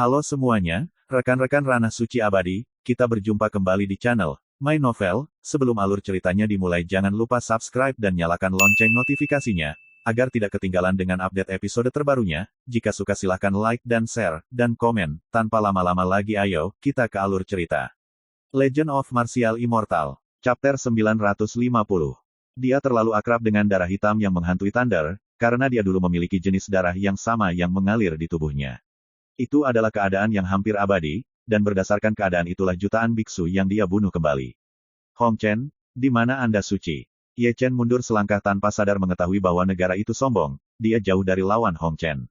Halo semuanya, rekan-rekan Ranah Suci Abadi, kita berjumpa kembali di channel My Novel. Sebelum alur ceritanya dimulai, jangan lupa subscribe dan nyalakan lonceng notifikasinya, agar tidak ketinggalan dengan update episode terbarunya. Jika suka silahkan like dan share, dan komen. Tanpa lama-lama lagi ayo, kita ke alur cerita. Legend of Martial Immortal, Chapter 950. Dia terlalu akrab dengan darah hitam yang menghantui Thunder, karena dia dulu memiliki jenis darah yang sama yang mengalir di tubuhnya. Itu adalah keadaan yang hampir abadi, dan berdasarkan keadaan itulah jutaan biksu yang dia bunuh kembali. Hong Chen, di mana Anda suci? Ye Chen mundur selangkah tanpa sadar mengetahui bahwa negara itu sombong, dia jauh dari lawan Hong Chen.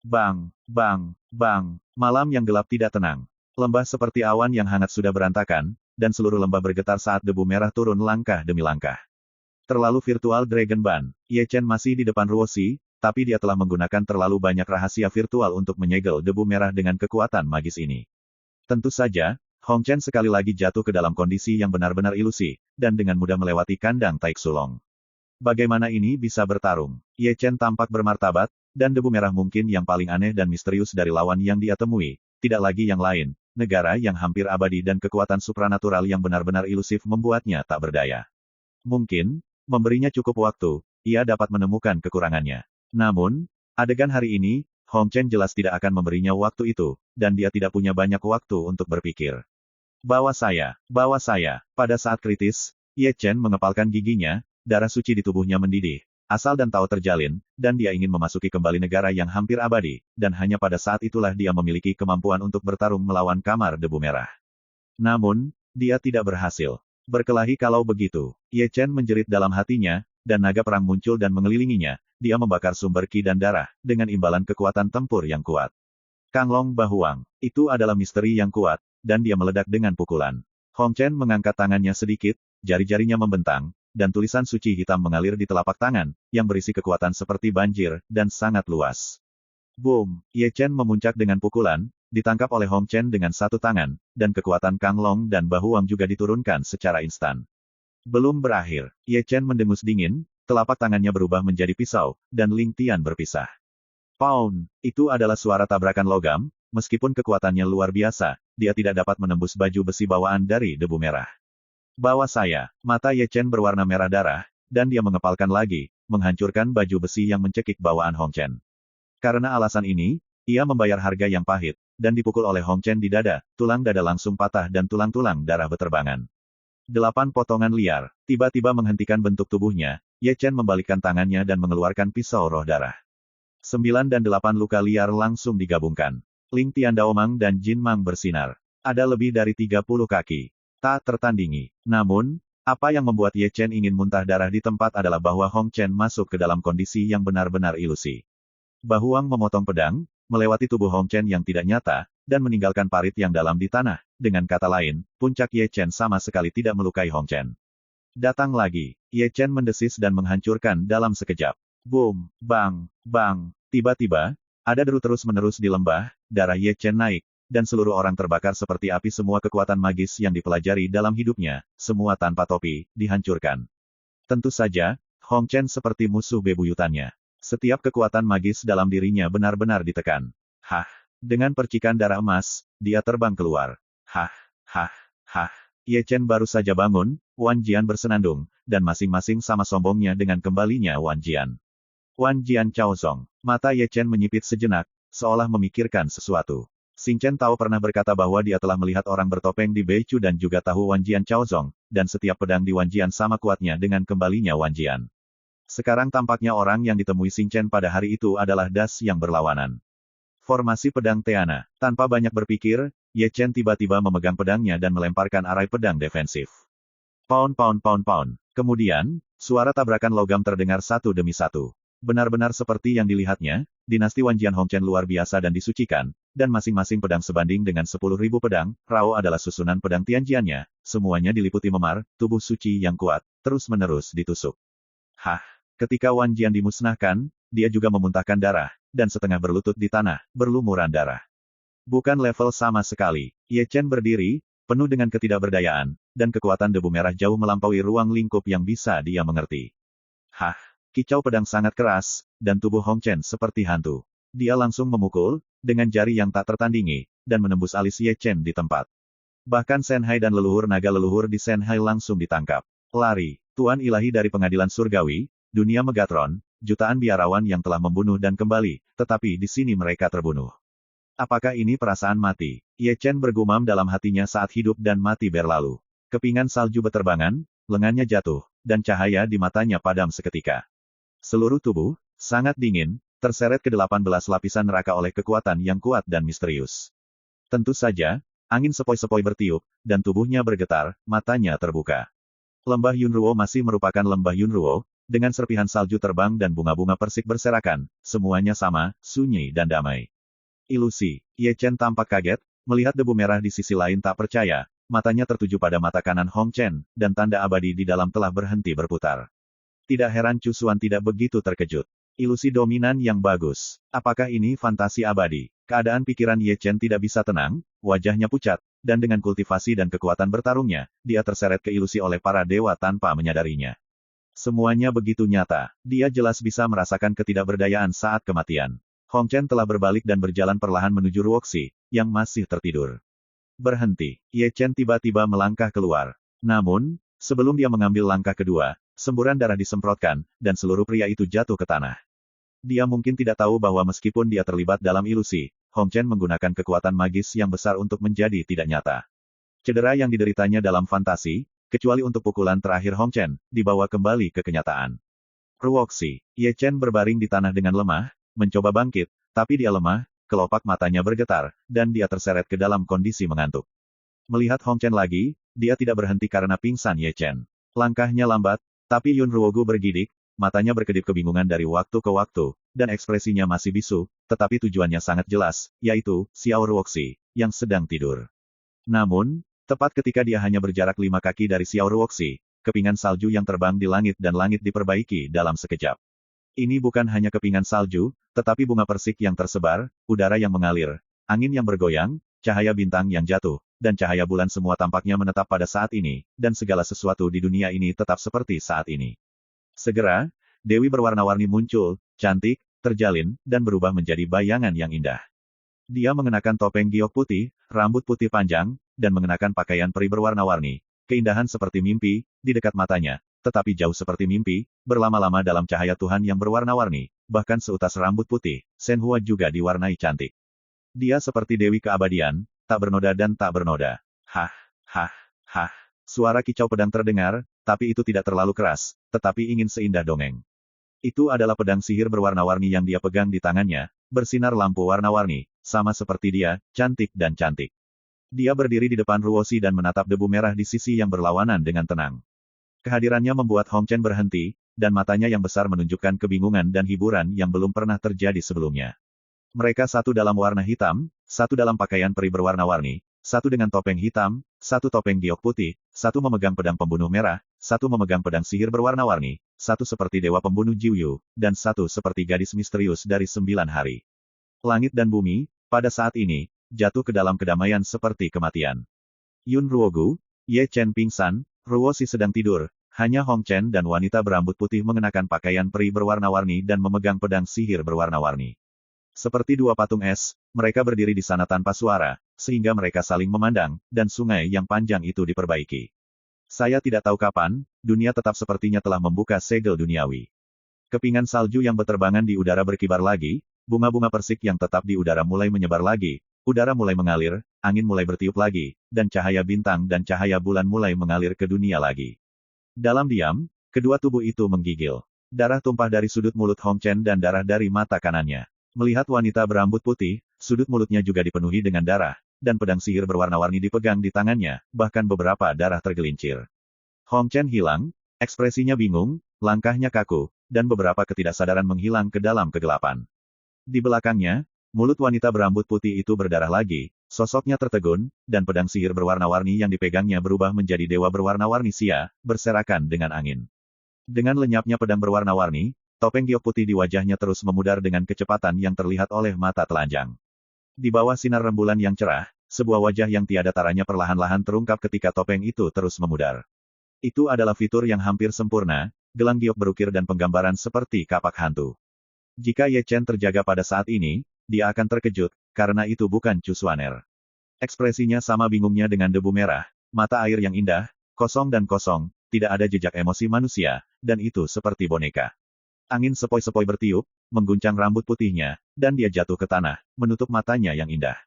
Bang, bang, bang, malam yang gelap tidak tenang. Lembah seperti awan yang hangat sudah berantakan, dan seluruh lembah bergetar saat debu merah turun langkah demi langkah. Terlalu virtual Dragon Ban. Ye Chen masih di depan Ruoshi, tapi dia telah menggunakan terlalu banyak rahasia virtual untuk menyegel debu merah dengan kekuatan magis ini. Tentu saja, Hong Chen sekali lagi jatuh ke dalam kondisi yang benar-benar ilusi, dan dengan mudah melewati kandang Taik Sulong. Bagaimana ini bisa bertarung? Ye Chen tampak bermartabat, dan debu merah mungkin yang paling aneh dan misterius dari lawan yang dia temui, tidak lagi yang lain, negara yang hampir abadi dan kekuatan supranatural yang benar-benar ilusif membuatnya tak berdaya. Mungkin, memberinya cukup waktu, ia dapat menemukan kekurangannya. Namun, adegan hari ini, Hong Chen jelas tidak akan memberinya waktu itu, dan dia tidak punya banyak waktu untuk berpikir. Bawa saya. Pada saat kritis, Ye Chen mengepalkan giginya, darah suci di tubuhnya mendidih, asal dan tahu terjalin, dan dia ingin memasuki kembali negara yang hampir abadi, dan hanya pada saat itulah dia memiliki kemampuan untuk bertarung melawan kamar debu merah. Namun, dia tidak berhasil. Berkelahi kalau begitu. Ye Chen menjerit dalam hatinya, dan naga perang muncul dan mengelilinginya, dia membakar sumber ki dan darah, dengan imbalan kekuatan tempur yang kuat. Kang Long Bahuang, itu adalah misteri yang kuat, dan dia meledak dengan pukulan. Hong Chen mengangkat tangannya sedikit, jari-jarinya membentang, dan tulisan suci hitam mengalir di telapak tangan, yang berisi kekuatan seperti banjir, dan sangat luas. Boom! Ye Chen memuncak dengan pukulan, ditangkap oleh Hong Chen dengan satu tangan, dan kekuatan Kang Long dan Bahuang juga diturunkan secara instan. Belum berakhir, Ye Chen mendengus dingin, telapak tangannya berubah menjadi pisau, dan Ling Tian berpisah. Pound! Itu adalah suara tabrakan logam, meskipun kekuatannya luar biasa, dia tidak dapat menembus baju besi bawaan dari debu merah. Bawa saya. Mata Ye Chen berwarna merah darah, dan dia mengepalkan lagi, menghancurkan baju besi yang mencekik bawaan Hong Chen. Karena alasan ini, ia membayar harga yang pahit, dan dipukul oleh Hong Chen di dada, tulang dada langsung patah dan tulang-tulang darah beterbangan. 8 potongan liar, tiba-tiba menghentikan bentuk tubuhnya, Ye Chen membalikkan tangannya dan mengeluarkan pisau roh darah. 9 dan 8 luka liar langsung digabungkan. Ling Tian Daomang dan Jin Mang bersinar. Ada lebih dari 30 kaki. Tak tertandingi. Namun, apa yang membuat Ye Chen ingin muntah darah di tempat adalah bahwa Hong Chen masuk ke dalam kondisi yang benar-benar ilusi. Bahuang memotong pedang, melewati tubuh Hong Chen yang tidak nyata, dan meninggalkan parit yang dalam di tanah. Dengan kata lain, puncak Ye Chen sama sekali tidak melukai Hong Chen. Datang lagi. Ye Chen mendesis dan menghancurkan dalam sekejap. Boom, bang, bang. Tiba-tiba, ada deru terus-menerus di lembah, darah Ye Chen naik, dan seluruh orang terbakar seperti api. Semua kekuatan magis yang dipelajari dalam hidupnya, semua tanpa topi, dihancurkan. Tentu saja, Hong Chen seperti musuh bebuyutannya. Setiap kekuatan magis dalam dirinya benar-benar ditekan. Hah! Dengan percikan darah emas, dia terbang keluar. Hah! Hah! Hah! Ye Chen baru saja bangun, Wan Jian bersenandung, dan masing-masing sama sombongnya dengan kembalinya Wan Jian. Wan Jian Chaozong. Mata Ye Chen menyipit sejenak, seolah memikirkan sesuatu. Xing Chen Tao pernah berkata bahwa dia telah melihat orang bertopeng di Beichu dan juga tahu Wan Jian Chaozong, dan setiap pedang di Wan Jian sama kuatnya dengan kembalinya Wan Jian. Sekarang tampaknya orang yang ditemui Xing Chen pada hari itu adalah das yang berlawanan. Formasi pedang Teana. Tanpa banyak berpikir, Ye Chen tiba-tiba memegang pedangnya dan melemparkan arai pedang defensif. Pound pound pound pound. Kemudian, suara tabrakan logam terdengar satu demi satu. Benar-benar seperti yang dilihatnya, dinasti Wan Jian Hong Chen luar biasa dan disucikan, dan masing-masing pedang sebanding dengan 10.000 pedang. Rao adalah susunan pedang Tianjiannya, semuanya diliputi memar, tubuh suci yang kuat, terus-menerus ditusuk. Hah! Ketika Wan Jian dimusnahkan, dia juga memuntahkan darah, dan setengah berlutut di tanah, berlumuran darah. Bukan level sama sekali. Ye Chen berdiri, penuh dengan ketidakberdayaan, dan kekuatan debu merah jauh melampaui ruang lingkup yang bisa dia mengerti. Hah! Kicau pedang sangat keras, dan tubuh Hong Chen seperti hantu. Dia langsung memukul, dengan jari yang tak tertandingi, dan menembus alis Ye Chen di tempat. Bahkan Shenhai dan leluhur naga leluhur di Shenhai langsung ditangkap. Lari, Tuan Ilahi dari pengadilan surgawi, dunia Megatron, jutaan biarawan yang telah membunuh dan kembali, tetapi di sini mereka terbunuh. Apakah ini perasaan mati? Ye Chen bergumam dalam hatinya saat hidup dan mati berlalu. Kepingan salju beterbangan, lengannya jatuh, dan cahaya di matanya padam seketika. Seluruh tubuh, sangat dingin, terseret ke 18 lapisan neraka oleh kekuatan yang kuat dan misterius. Tentu saja, angin sepoi-sepoi bertiup, dan tubuhnya bergetar, matanya terbuka. Lembah Yunruo masih merupakan lembah Yunruo, dengan serpihan salju terbang dan bunga-bunga persik berserakan, semuanya sama, sunyi dan damai. Ilusi. Ye Chen tampak kaget, melihat debu merah di sisi lain tak percaya, matanya tertuju pada mata kanan Hong Chen, dan tanda abadi di dalam telah berhenti berputar. Tidak heran Chu Xuan tidak begitu terkejut. Ilusi dominan yang bagus. Apakah ini fantasi abadi? Keadaan pikiran Ye Chen tidak bisa tenang, wajahnya pucat, dan dengan kultivasi dan kekuatan bertarungnya, dia terseret ke ilusi oleh para dewa tanpa menyadarinya. Semuanya begitu nyata. Dia jelas bisa merasakan ketidakberdayaan saat kematian. Hong Chen telah berbalik dan berjalan perlahan menuju Ruoxi, yang masih tertidur. Berhenti. Ye Chen tiba-tiba melangkah keluar. Namun, sebelum dia mengambil langkah kedua, semburan darah disemprotkan, dan seluruh pria itu jatuh ke tanah. Dia mungkin tidak tahu bahwa meskipun dia terlibat dalam ilusi, Hong Chen menggunakan kekuatan magis yang besar untuk menjadi tidak nyata. Cedera yang dideritanya dalam fantasi, kecuali untuk pukulan terakhir Hong Chen, dibawa kembali ke kenyataan. Ruoxi. Ye Chen berbaring di tanah dengan lemah, mencoba bangkit, tapi dia lemah, kelopak matanya bergetar, dan dia terseret ke dalam kondisi mengantuk. Melihat Hong Chen lagi, dia tidak berhenti karena pingsan Ye Chen. Langkahnya lambat, tapi Yun Ruogu bergidik, matanya berkedip kebingungan dari waktu ke waktu, dan ekspresinya masih bisu, tetapi tujuannya sangat jelas, yaitu, Xiao Ruoxi, yang sedang tidur. Namun, tepat ketika dia hanya berjarak 5 kaki dari Xiao Ruoxi, kepingan salju yang terbang di langit dan langit diperbaiki dalam sekejap. Ini bukan hanya kepingan salju, tetapi bunga persik yang tersebar, udara yang mengalir, angin yang bergoyang, cahaya bintang yang jatuh, dan cahaya bulan semua tampaknya menetap pada saat ini, dan segala sesuatu di dunia ini tetap seperti saat ini. Segera, Dewi berwarna-warni muncul, cantik, terjalin, dan berubah menjadi bayangan yang indah. Dia mengenakan topeng giok putih, rambut putih panjang, dan mengenakan pakaian peri berwarna-warni. Keindahan seperti mimpi, di dekat matanya, tetapi jauh seperti mimpi, berlama-lama dalam cahaya Tuhan yang berwarna-warni, bahkan seutas rambut putih, Shenhua juga diwarnai cantik. Dia seperti Dewi keabadian, tak bernoda dan tak bernoda. Hah, hah, hah. Suara kicau pedang terdengar, tapi itu tidak terlalu keras, tetapi ingin seindah dongeng. Itu adalah pedang sihir berwarna-warni yang dia pegang di tangannya, bersinar lampu warna-warni, sama seperti dia, cantik dan cantik. Dia berdiri di depan Ruoxi dan menatap debu merah di sisi yang berlawanan dengan tenang. Kehadirannya membuat Hong Chen berhenti, dan matanya yang besar menunjukkan kebingungan dan hiburan yang belum pernah terjadi sebelumnya. Mereka satu dalam warna hitam, satu dalam pakaian peri berwarna-warni, satu dengan topeng hitam, satu topeng giok putih, satu memegang pedang pembunuh merah, satu memegang pedang sihir berwarna-warni, satu seperti dewa pembunuh Jiuyu, dan satu seperti gadis misterius dari 9 hari. Langit dan bumi, pada saat ini, jatuh ke dalam kedamaian seperti kematian. Yun Ruogu, Ye Chen pingsan, Ruoxi sedang tidur, hanya Hong Chen dan wanita berambut putih mengenakan pakaian peri berwarna-warni dan memegang pedang sihir berwarna-warni. Seperti dua patung es, mereka berdiri di sana tanpa suara, sehingga mereka saling memandang, dan sungai yang panjang itu diperbaiki. Saya tidak tahu kapan, dunia tetap sepertinya telah membuka segel duniawi. Kepingan salju yang berterbangan di udara berkibar lagi, bunga-bunga persik yang tetap di udara mulai menyebar lagi, udara mulai mengalir, angin mulai bertiup lagi, dan cahaya bintang dan cahaya bulan mulai mengalir ke dunia lagi. Dalam diam, kedua tubuh itu menggigil. Darah tumpah dari sudut mulut Hong Chen dan darah dari mata kanannya. Melihat wanita berambut putih, sudut mulutnya juga dipenuhi dengan darah, dan pedang sihir berwarna-warni dipegang di tangannya, bahkan beberapa darah tergelincir. Hong Chen hilang, ekspresinya bingung, langkahnya kaku, dan beberapa ketidaksadaran menghilang ke dalam kegelapan. Di belakangnya, mulut wanita berambut putih itu berdarah lagi, sosoknya tertegun, dan pedang sihir berwarna-warni yang dipegangnya berubah menjadi dewa berwarna-warni sia, berserakan dengan angin. Dengan lenyapnya pedang berwarna-warni, topeng giok putih di wajahnya terus memudar dengan kecepatan yang terlihat oleh mata telanjang. Di bawah sinar rembulan yang cerah, sebuah wajah yang tiada taranya perlahan-lahan terungkap ketika topeng itu terus memudar. Itu adalah fitur yang hampir sempurna, gelang giok berukir dan penggambaran seperti kapak hantu. Jika Ye Chen terjaga pada saat ini, dia akan terkejut, karena itu bukan Cusuaner. Ekspresinya sama bingungnya dengan debu merah, mata air yang indah, kosong, tidak ada jejak emosi manusia, dan itu seperti boneka. Angin sepoi-sepoi bertiup, mengguncang rambut putihnya, dan dia jatuh ke tanah, menutup matanya yang indah.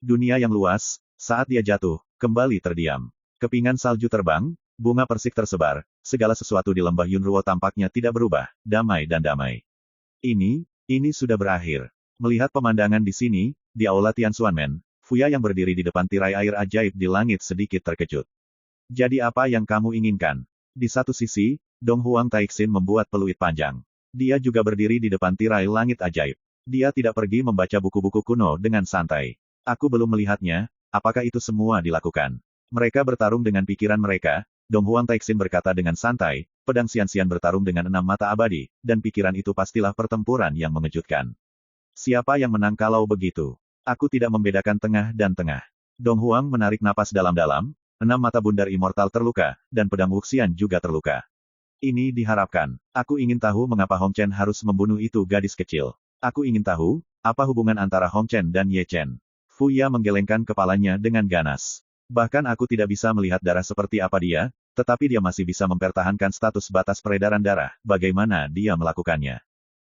Dunia yang luas, saat dia jatuh, kembali terdiam. Kepingan salju terbang, bunga persik tersebar, segala sesuatu di lembah Yunruo tampaknya tidak berubah, damai dan damai. Ini sudah berakhir. Melihat pemandangan di sini, di aula Tianxuanmen, Fuya yang berdiri di depan tirai air ajaib di langit sedikit terkejut. Jadi apa yang kamu inginkan? Di satu sisi, Dong Huang Taixin membuat peluit panjang. Dia juga berdiri di depan tirai langit ajaib. Dia tidak pergi membaca buku-buku kuno dengan santai. Aku belum melihatnya, apakah itu semua dilakukan? Mereka bertarung dengan pikiran mereka, Dong Huang Taixin berkata dengan santai, pedang Xian-Xian bertarung dengan 6 mata abadi, dan pikiran itu pastilah pertempuran yang mengejutkan. Siapa yang menang kalau begitu? Aku tidak membedakan tengah dan tengah. Dong Huang menarik napas dalam-dalam, 6 mata bundar immortal terluka, dan pedang Wuxian juga terluka. Ini diharapkan. Aku ingin tahu mengapa Hong Chen harus membunuh itu gadis kecil. Aku ingin tahu, apa hubungan antara Hong Chen dan Ye Chen. Fuya menggelengkan kepalanya dengan ganas. Bahkan aku tidak bisa melihat darah seperti apa dia, tetapi dia masih bisa mempertahankan status batas peredaran darah, bagaimana dia melakukannya.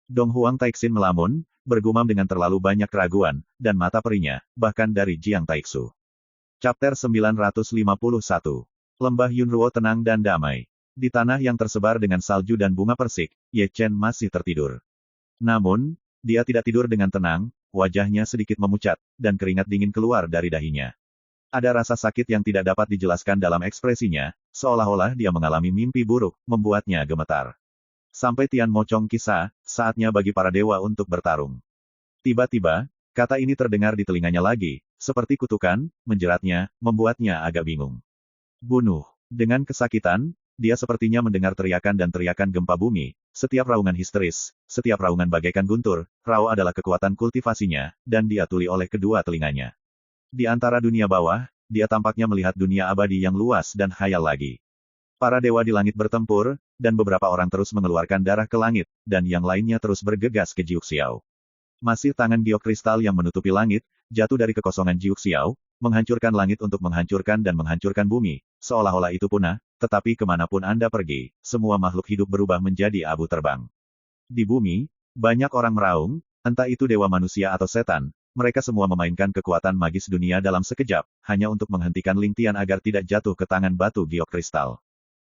Dong Huang Taixin melamun, bergumam dengan terlalu banyak keraguan, dan mata perinya, bahkan dari Jiang Taixu. Chapter 951. Lembah Yunruo tenang dan damai. Di tanah yang tersebar dengan salju dan bunga persik, Ye Chen masih tertidur. Namun, dia tidak tidur dengan tenang, wajahnya sedikit memucat, dan keringat dingin keluar dari dahinya. Ada rasa sakit yang tidak dapat dijelaskan dalam ekspresinya, seolah-olah dia mengalami mimpi buruk, membuatnya gemetar. Sampai Tian Mocong kisah, saatnya bagi para dewa untuk bertarung. Tiba-tiba, kata ini terdengar di telinganya lagi, seperti kutukan, menjeratnya, membuatnya agak bingung. Bunuh. Dengan kesakitan, dia sepertinya mendengar teriakan dan teriakan gempa bumi, setiap raungan histeris, setiap raungan bagaikan guntur, Rao adalah kekuatan kultivasinya, dan dia tuli oleh kedua telinganya. Di antara dunia bawah, dia tampaknya melihat dunia abadi yang luas dan khayal lagi. Para dewa di langit bertempur, dan beberapa orang terus mengeluarkan darah ke langit, dan yang lainnya terus bergegas ke Jiuxiao. Masih tangan giok kristal yang menutupi langit, jatuh dari kekosongan Jiuxiao, menghancurkan langit untuk menghancurkan dan menghancurkan bumi, seolah-olah itu punah, tetapi kemanapun Anda pergi, semua makhluk hidup berubah menjadi abu terbang. Di bumi, banyak orang meraung, entah itu dewa manusia atau setan, mereka semua memainkan kekuatan magis dunia dalam sekejap, hanya untuk menghentikan Ling Tian agar tidak jatuh ke tangan batu giok kristal.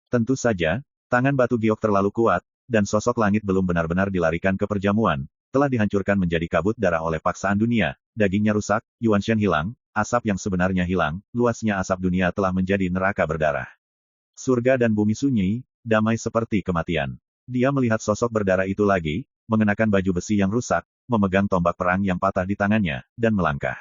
Tentu saja, tangan batu giok terlalu kuat, dan sosok langit belum benar-benar dilarikan ke perjamuan, telah dihancurkan menjadi kabut darah oleh paksaan dunia, dagingnya rusak, Yuanshan hilang, asap yang sebenarnya hilang, luasnya asap dunia telah menjadi neraka berdarah. Surga dan bumi sunyi, damai seperti kematian. Dia melihat sosok berdarah itu lagi, mengenakan baju besi yang rusak, memegang tombak perang yang patah di tangannya, dan melangkah.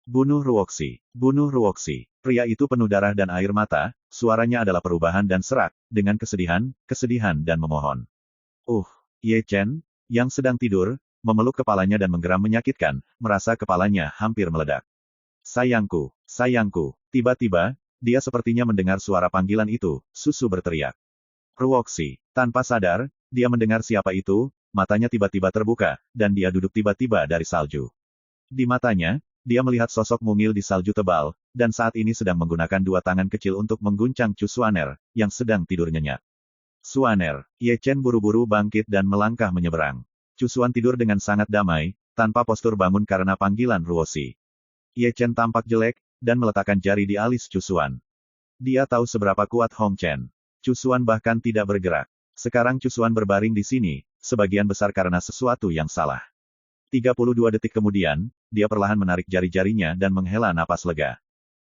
Bunuh Ruoxi. Bunuh Ruoxi. Pria itu penuh darah dan air mata, suaranya adalah perubahan dan serak, dengan kesedihan dan memohon. Ye Chen, yang sedang tidur, memeluk kepalanya dan menggeram menyakitkan, merasa kepalanya hampir meledak. Sayangku, sayangku. Tiba-tiba, dia sepertinya mendengar suara panggilan itu, susu berteriak. Ruoxi. Tanpa sadar, dia mendengar siapa itu, matanya tiba-tiba terbuka, dan dia duduk tiba-tiba dari salju. Di matanya, dia melihat sosok mungil di salju tebal, dan saat ini sedang menggunakan dua tangan kecil untuk mengguncang Cusuaner, yang sedang tidur nyenyak. Suaner. Ye Chen buru-buru bangkit dan melangkah menyeberang. Cusuan tidur dengan sangat damai, tanpa postur bangun karena panggilan Ruoxi. Ye Chen tampak jelek, dan meletakkan jari di alis Cusuan. Dia tahu seberapa kuat Hong Chen. Cusuan bahkan tidak bergerak. Sekarang Cusuan berbaring di sini, sebagian besar karena sesuatu yang salah. 32 detik kemudian, dia perlahan menarik jari-jarinya dan menghela napas lega.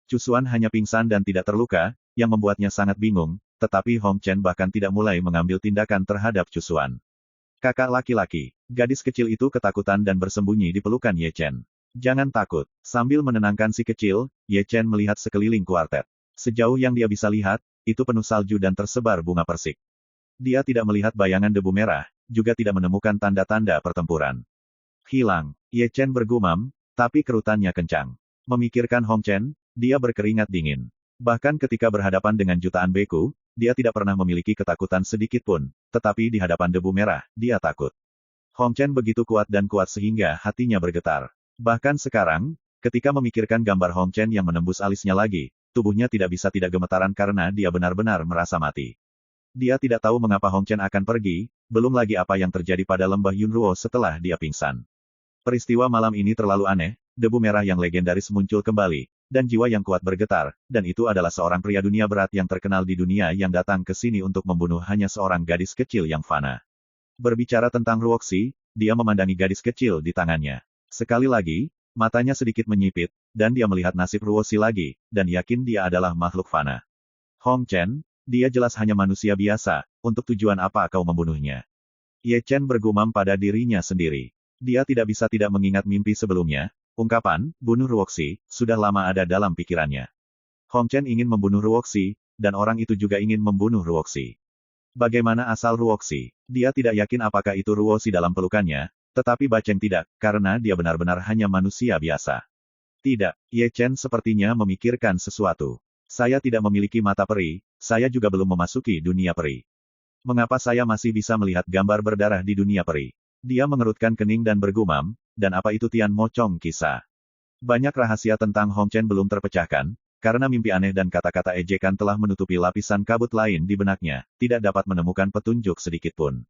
Cusuan hanya pingsan dan tidak terluka, yang membuatnya sangat bingung, tetapi Hong Chen bahkan tidak mulai mengambil tindakan terhadap Cusuan. Kakak laki-laki, gadis kecil itu ketakutan dan bersembunyi di pelukan Ye Chen. Jangan takut. Sambil menenangkan si kecil, Ye Chen melihat sekeliling kuartet. Sejauh yang dia bisa lihat, itu penuh salju dan tersebar bunga persik. Dia tidak melihat bayangan debu merah, juga tidak menemukan tanda-tanda pertempuran. Hilang. Ye Chen bergumam, tapi kerutannya kencang. Memikirkan Hong Chen, dia berkeringat dingin. Bahkan ketika berhadapan dengan jutaan beku, dia tidak pernah memiliki ketakutan sedikit pun, tetapi di hadapan debu merah, dia takut. Hong Chen begitu kuat dan kuat sehingga hatinya bergetar. Bahkan sekarang, ketika memikirkan gambar Hong Chen yang menembus alisnya lagi, tubuhnya tidak bisa tidak gemetaran karena dia benar-benar merasa mati. Dia tidak tahu mengapa Hong Chen akan pergi, belum lagi apa yang terjadi pada lembah Yunruo setelah dia pingsan. Peristiwa malam ini terlalu aneh, debu merah yang legendaris muncul kembali, dan jiwa yang kuat bergetar, dan itu adalah seorang pria dunia berat yang terkenal di dunia yang datang ke sini untuk membunuh hanya seorang gadis kecil yang fana. Berbicara tentang Ruoxi, dia memandangi gadis kecil di tangannya. Sekali lagi, matanya sedikit menyipit, dan dia melihat nasib Ruoxi lagi, dan yakin dia adalah makhluk fana. Hong Chen, dia jelas hanya manusia biasa, untuk tujuan apa kau membunuhnya? Ye Chen bergumam pada dirinya sendiri. Dia tidak bisa tidak mengingat mimpi sebelumnya. Ungkapan, bunuh Ruoxi, sudah lama ada dalam pikirannya. Hong Chen ingin membunuh Ruoxi, dan orang itu juga ingin membunuh Ruoxi. Bagaimana asal Ruoxi? Dia tidak yakin apakah itu Ruoxi dalam pelukannya, tetapi Baceng tidak, karena dia benar-benar hanya manusia biasa. Tidak, Ye Chen sepertinya memikirkan sesuatu. Saya tidak memiliki mata peri, saya juga belum memasuki dunia peri. Mengapa saya masih bisa melihat gambar berdarah di dunia peri? Dia mengerutkan kening dan bergumam, dan apa itu Tian Mo Chong kisah? Banyak rahasia tentang Hong Chen belum terpecahkan, karena mimpi aneh dan kata-kata ejekan telah menutupi lapisan kabut lain di benaknya, tidak dapat menemukan petunjuk sedikitpun.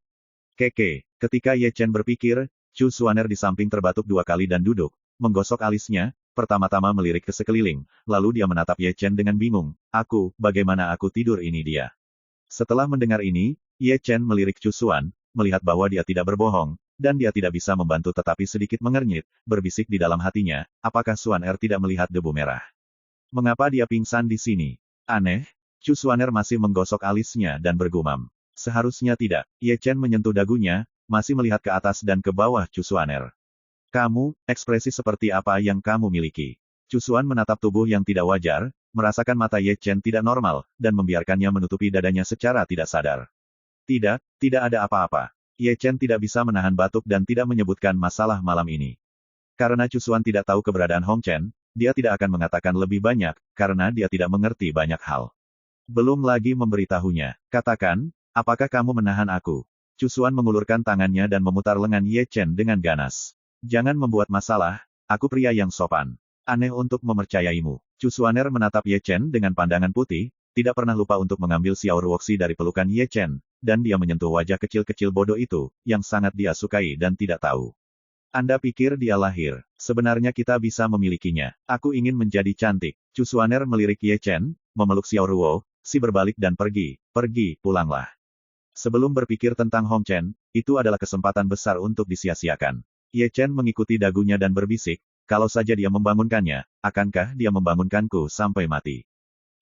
Keke, ketika Ye Chen berpikir, Chu Xuaner di samping terbatuk 2 kali dan duduk, menggosok alisnya, pertama-tama melirik ke sekeliling, lalu dia menatap Ye Chen dengan bingung, bagaimana aku tidur ini dia? Setelah mendengar ini, Ye Chen melirik Chu Xuan, melihat bahwa dia tidak berbohong, dan dia tidak bisa membantu tetapi sedikit mengernyit, berbisik di dalam hatinya, apakah Xuaner tidak melihat debu merah? Mengapa dia pingsan di sini? Aneh, Chu Xuaner masih menggosok alisnya dan bergumam. Seharusnya tidak. Ye Chen menyentuh dagunya, masih melihat ke atas dan ke bawah Chu Xuaner. Kamu, ekspresi seperti apa yang kamu miliki? Chu Xuan menatap tubuh yang tidak wajar, merasakan mata Ye Chen tidak normal, dan membiarkannya menutupi dadanya secara tidak sadar. Tidak, tidak ada apa-apa. Ye Chen tidak bisa menahan batuk dan tidak menyebutkan masalah malam ini. Karena Chu Xuan tidak tahu keberadaan Hong Chen, dia tidak akan mengatakan lebih banyak, karena dia tidak mengerti banyak hal. Belum lagi memberitahunya. Katakan, apakah kamu menahan aku? Chu Xuan mengulurkan tangannya dan memutar lengan Ye Chen dengan ganas. Jangan membuat masalah, aku pria yang sopan. Aneh untuk mempercayaimu. Chu Xuaner menatap Ye Chen dengan pandangan putih, tidak pernah lupa untuk mengambil Xiao Ruoxi dari pelukan Ye Chen, dan dia menyentuh wajah kecil-kecil bodoh itu, yang sangat dia sukai dan tidak tahu. Anda pikir dia lahir? Sebenarnya kita bisa memilikinya. Aku ingin menjadi cantik. Chu Xuaner melirik Ye Chen, memeluk Xiao Ruo, si berbalik dan pergi, pulanglah. Sebelum berpikir tentang Hong Chen, itu adalah kesempatan besar untuk disia-siakan. Ye Chen mengikuti dagunya dan berbisik, kalau saja dia membangunkannya, akankah dia membangunkanku sampai mati?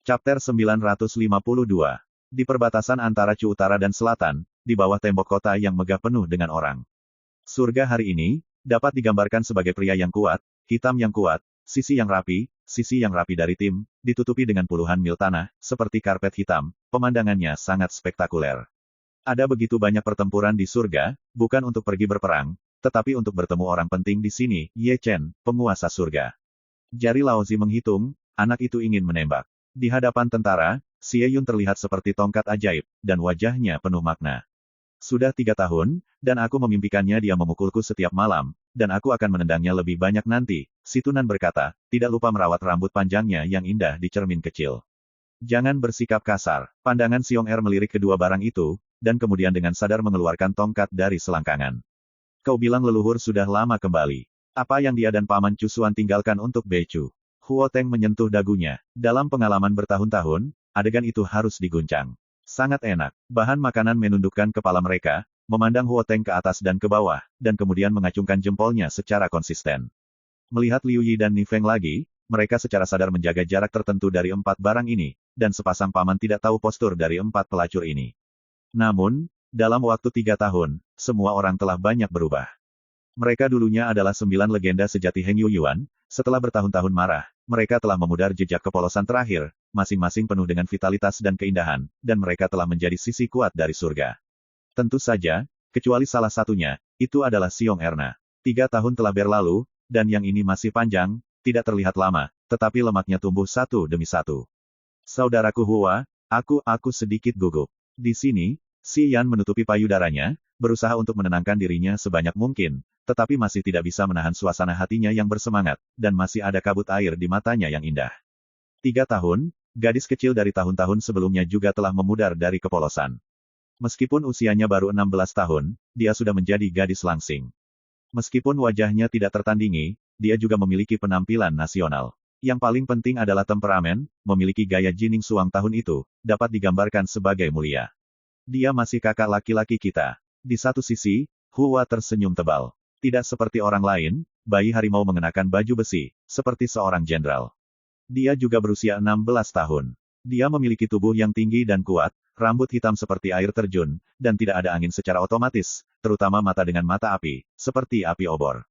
Chapter 952. Di perbatasan antara Chu Utara dan Selatan, di bawah tembok kota yang megah penuh dengan orang. Surga hari ini, dapat digambarkan sebagai pria yang kuat, hitam yang kuat, sisi yang rapi dari tim, ditutupi dengan puluhan mil tanah, seperti karpet hitam, pemandangannya sangat spektakuler. Ada begitu banyak pertempuran di surga, bukan untuk pergi berperang, tetapi untuk bertemu orang penting di sini, Ye Chen, penguasa surga. Jari Laozi menghitung, anak itu ingin menembak. Di hadapan tentara, Xie Yun terlihat seperti tongkat ajaib, dan wajahnya penuh makna. Sudah 3 tahun, dan aku memimpikannya dia memukulku setiap malam, dan aku akan menendangnya lebih banyak nanti, si Tunan berkata, tidak lupa merawat rambut panjangnya yang indah di cermin kecil. Jangan bersikap kasar. Pandangan Xiong Er melirik kedua barang itu, dan kemudian dengan sadar mengeluarkan tongkat dari selangkangan. Kau bilang leluhur sudah lama kembali. Apa yang dia dan Paman Chu Xuan tinggalkan untuk Beichu? Huo Teng menyentuh dagunya. Dalam pengalaman bertahun-tahun, adegan itu harus diguncang. Sangat enak. Bahan makanan menundukkan kepala mereka, memandang Huo Teng ke atas dan ke bawah, dan kemudian mengacungkan jempolnya secara konsisten. Melihat Liu Yi dan Ni Feng lagi, mereka secara sadar menjaga jarak tertentu dari 4 barang ini, dan sepasang paman tidak tahu postur dari 4 pelacur ini. Namun, dalam waktu 3 tahun, semua orang telah banyak berubah. Mereka dulunya adalah 9 legenda sejati Heng Yuyuan, setelah bertahun-tahun marah, mereka telah memudar jejak kepolosan terakhir, masing-masing penuh dengan vitalitas dan keindahan, dan mereka telah menjadi sisi kuat dari surga. Tentu saja, kecuali salah satunya, itu adalah Xiong Erna. 3 tahun telah berlalu, dan yang ini masih panjang, tidak terlihat lama, tetapi lemaknya tumbuh satu demi satu. Saudaraku Hua, aku sedikit gugup. Di sini, Si Yan menutupi payudaranya, berusaha untuk menenangkan dirinya sebanyak mungkin, tetapi masih tidak bisa menahan suasana hatinya yang bersemangat, dan masih ada kabut air di matanya yang indah. 3 tahun, gadis kecil dari tahun-tahun sebelumnya juga telah memudar dari kepolosan. Meskipun usianya baru 16 tahun, dia sudah menjadi gadis langsing. Meskipun wajahnya tidak tertandingi, dia juga memiliki penampilan nasional. Yang paling penting adalah temperamen, memiliki gaya Jining Suang tahun itu, dapat digambarkan sebagai mulia. Dia masih kakak laki-laki kita. Di satu sisi, Hua tersenyum tebal. Tidak seperti orang lain, bayi harimau mengenakan baju besi, seperti seorang jenderal. Dia juga berusia 16 tahun. Dia memiliki tubuh yang tinggi dan kuat, rambut hitam seperti air terjun, dan tidak ada angin secara otomatis, terutama mata dengan mata api, seperti api obor.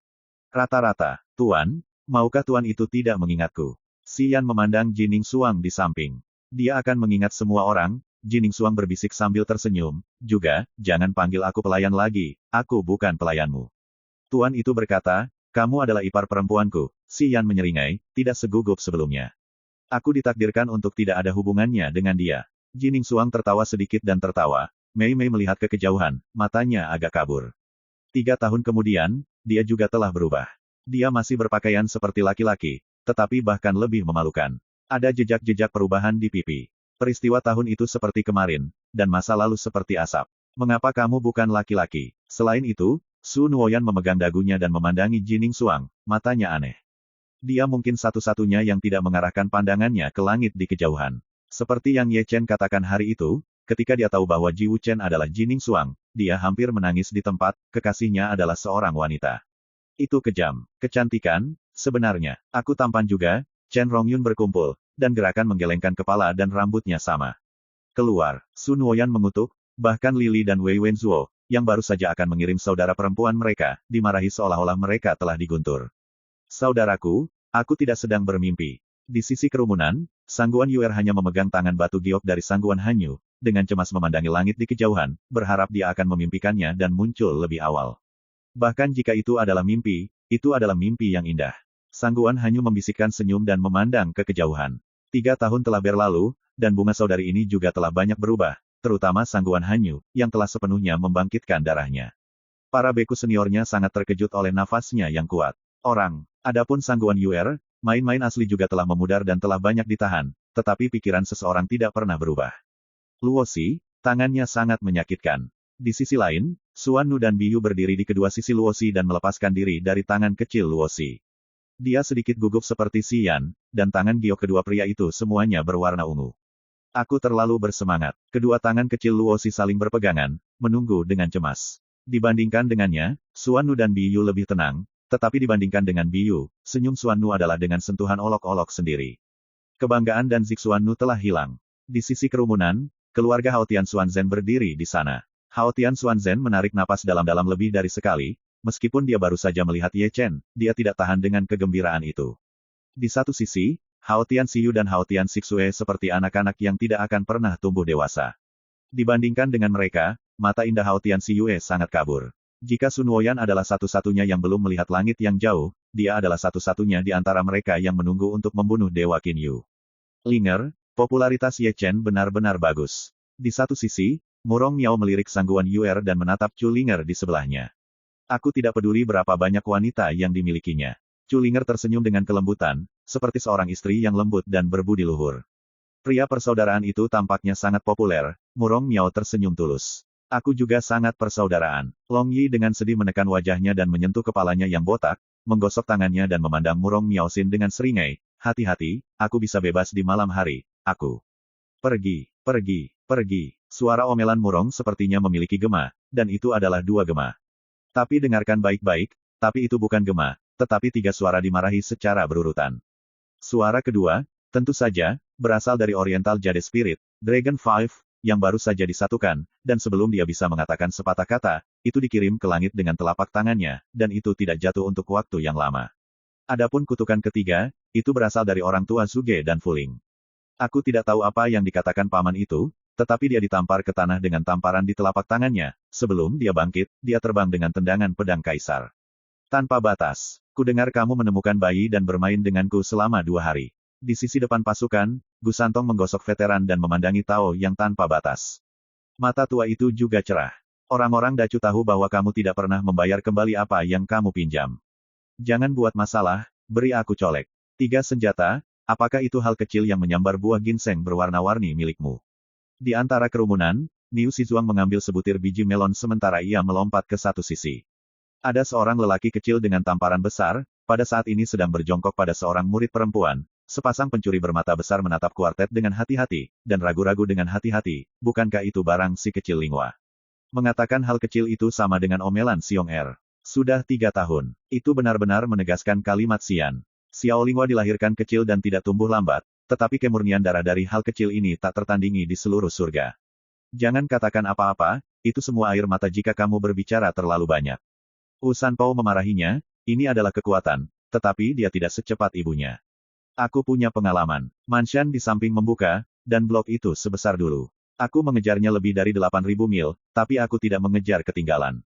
Rata-rata, Tuan, maukah Tuan itu tidak mengingatku? Si Yan memandang Jining Suang di samping. Dia akan mengingat semua orang, Jining Suang berbisik sambil tersenyum, juga, jangan panggil aku pelayan lagi, aku bukan pelayanmu. Tuan itu berkata, kamu adalah ipar perempuanku. Si Yan menyeringai, tidak segugup sebelumnya. Aku ditakdirkan untuk tidak ada hubungannya dengan dia. Jining Suang tertawa sedikit dan tertawa. Mei Mei melihat ke kejauhan, matanya agak kabur. 3 tahun kemudian, dia juga telah berubah. Dia masih berpakaian seperti laki-laki, tetapi bahkan lebih memalukan. Ada jejak-jejak perubahan di pipi. Peristiwa tahun itu seperti kemarin, dan masa lalu seperti asap. Mengapa kamu bukan laki-laki? Selain itu, Su Nuoyan memegang dagunya dan memandangi Jining Suang, matanya aneh. Dia mungkin satu-satunya yang tidak mengarahkan pandangannya ke langit di kejauhan. Seperti yang Ye Chen katakan hari itu, ketika dia tahu bahwa Ji Wu Chen adalah Jining Suang, dia hampir menangis di tempat, kekasihnya adalah seorang wanita. Itu kejam. Kecantikan, sebenarnya. Aku tampan juga, Chen Rongyun berkumpul, dan gerakan menggelengkan kepala dan rambutnya sama. Keluar, Sun Woyan mengutuk, bahkan Lily dan Wei Wenzuo, yang baru saja akan mengirim saudara perempuan mereka, dimarahi seolah-olah mereka telah diguntur. Saudaraku, aku tidak sedang bermimpi. Di sisi kerumunan, Sangguan Yuer hanya memegang tangan batu giok dari Sangguan Hanyu, dengan cemas memandangi langit di kejauhan, berharap dia akan memimpikannya dan muncul lebih awal. Bahkan jika itu adalah mimpi yang indah. Sangguan Hanyu membisikkan senyum dan memandang ke kejauhan. 3 tahun telah berlalu, dan bunga saudari ini juga telah banyak berubah, terutama Sangguan Hanyu, yang telah sepenuhnya membangkitkan darahnya. Para beku seniornya sangat terkejut oleh nafasnya yang kuat. Adapun Sangguan Yuer, main-main asli juga telah memudar dan telah banyak ditahan, tetapi pikiran seseorang tidak pernah berubah. Luosi, tangannya sangat menyakitkan. Di sisi lain, Suan Nu dan Biyu berdiri di kedua sisi Luosi dan melepaskan diri dari tangan kecil Luosi. Dia sedikit gugup seperti Si Yan, dan tangan giok kedua pria itu semuanya berwarna ungu. Aku terlalu bersemangat. Kedua tangan kecil Luosi saling berpegangan, menunggu dengan cemas. Dibandingkan dengannya, Suan Nu dan Biyu lebih tenang, tetapi dibandingkan dengan Biyu, senyum Suan Nu adalah dengan sentuhan olok-olok sendiri. Kebanggaan dan Zik Suan Nu telah hilang. Di sisi kerumunan, keluarga Hao Tian Xuan Zhen berdiri di sana. Hao Tian Xuan Zhen menarik napas dalam-dalam lebih dari sekali, meskipun dia baru saja melihat Ye Chen, dia tidak tahan dengan kegembiraan itu. Di satu sisi, Hao Tian Xiyu dan Hao Tian Sixue seperti anak-anak yang tidak akan pernah tumbuh dewasa. Dibandingkan dengan mereka, mata indah Hao Tian Xiyue sangat kabur. Jika Sun Woyan adalah satu-satunya yang belum melihat langit yang jauh, dia adalah satu-satunya di antara mereka yang menunggu untuk membunuh Dewa Qin Yu. Linger, popularitas Ye Chen benar-benar bagus. Di satu sisi, Murong Miao melirik Sangguan Yuer dan menatap Chu Linger di sebelahnya. Aku tidak peduli berapa banyak wanita yang dimilikinya. Chu Linger tersenyum dengan kelembutan, seperti seorang istri yang lembut dan berbudi luhur. Pria persaudaraan itu tampaknya sangat populer, Murong Miao tersenyum tulus. Aku juga sangat persaudaraan. Long Yi dengan sedih menekan wajahnya dan menyentuh kepalanya yang botak, menggosok tangannya dan memandang Murong Miao Xin dengan seringai. Hati-hati, aku bisa bebas di malam hari, aku. Pergi, pergi, pergi. Suara omelan Murong sepertinya memiliki gema, dan itu adalah 2 gema. Tapi dengarkan baik-baik, tapi itu bukan gema, tetapi 3 suara dimarahi secara berurutan. Suara kedua, tentu saja, berasal dari Oriental Jade Spirit, Dragon 5, yang baru saja disatukan, dan sebelum dia bisa mengatakan sepatah kata, itu dikirim ke langit dengan telapak tangannya, dan itu tidak jatuh untuk waktu yang lama. Adapun kutukan ketiga, itu berasal dari orang tua Zuge dan Fuling. Aku tidak tahu apa yang dikatakan paman itu, tetapi dia ditampar ke tanah dengan tamparan di telapak tangannya. Sebelum dia bangkit, dia terbang dengan tendangan pedang kaisar. Tanpa batas. Kudengar kamu menemukan bayi dan bermain denganku selama 2 hari. Di sisi depan pasukan, Gu Santong menggosok veteran dan memandangi Tao yang tanpa batas. Mata tua itu juga cerah. Orang-orang Dacu tahu bahwa kamu tidak pernah membayar kembali apa yang kamu pinjam. Jangan buat masalah, beri aku colek. 3 senjata, apakah itu hal kecil yang menyambar buah ginseng berwarna-warni milikmu? Di antara kerumunan, Niu Shizuang mengambil sebutir biji melon sementara ia melompat ke satu sisi. Ada seorang lelaki kecil dengan tamparan besar, pada saat ini sedang berjongkok pada seorang murid perempuan. Sepasang pencuri bermata besar menatap kuartet dengan hati-hati, dan ragu-ragu dengan hati-hati, bukankah itu barang si kecil Lingua? Mengatakan hal kecil itu sama dengan omelan Xiong Er. Sudah 3 tahun. Itu benar-benar menegaskan kalimat Xian. Xiao Lingua dilahirkan kecil dan tidak tumbuh lambat, tetapi kemurnian darah dari hal kecil ini tak tertandingi di seluruh surga. Jangan katakan apa-apa, itu semua air mata jika kamu berbicara terlalu banyak. Wu Sanpao memarahinya, ini adalah kekuatan, tetapi dia tidak secepat ibunya. Aku punya pengalaman. Manshan di samping membuka, dan blok itu sebesar dulu. Aku mengejarnya lebih dari 8.000 mil, tapi aku tidak mengejar ketinggalan.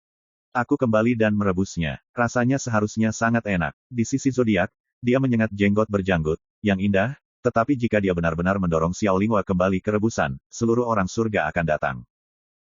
Aku kembali dan merebusnya. Rasanya seharusnya sangat enak. Di sisi zodiak, dia menyengat jenggot berjanggut, yang indah, tetapi jika dia benar-benar mendorong Xiao Lingua kembali ke rebusan, seluruh orang surga akan datang.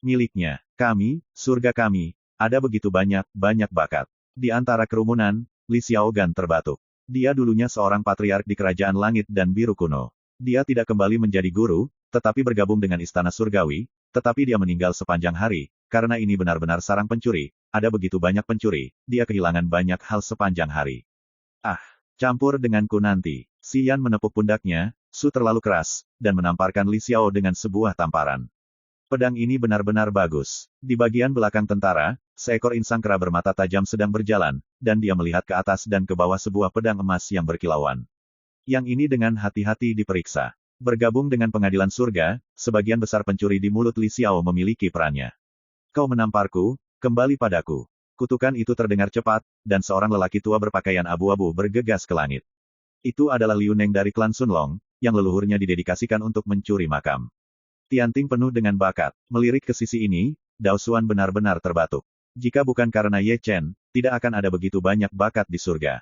Miliknya, kami, surga kami, ada begitu banyak bakat. Di antara kerumunan, Li Xiaogan terbatuk. Dia dulunya seorang patriark di kerajaan langit dan biru kuno. Dia tidak kembali menjadi guru, tetapi bergabung dengan istana surgawi, tetapi dia meninggal sepanjang hari, karena ini benar-benar sarang pencuri, ada begitu banyak pencuri, dia kehilangan banyak hal sepanjang hari. Ah, campur denganku nanti. Xian menepuk pundaknya, Su terlalu keras, dan menamparkan Li Xiao dengan sebuah tamparan. Pedang ini benar-benar bagus. Di bagian belakang tentara, seekor insang kera bermata tajam sedang berjalan, dan dia melihat ke atas dan ke bawah sebuah pedang emas yang berkilauan. Yang ini dengan hati-hati diperiksa. Bergabung dengan pengadilan surga, sebagian besar pencuri di mulut Li Xiao memiliki perannya. Kau menamparku, kembali padaku. Kutukan itu terdengar cepat, dan seorang lelaki tua berpakaian abu-abu bergegas ke langit. Itu adalah Liu Neng dari klan Sunlong, yang leluhurnya didedikasikan untuk mencuri makam. Tianting penuh dengan bakat. Melirik ke sisi ini, Dao Xuan benar-benar terbatuk. Jika bukan karena Ye Chen, tidak akan ada begitu banyak bakat di surga.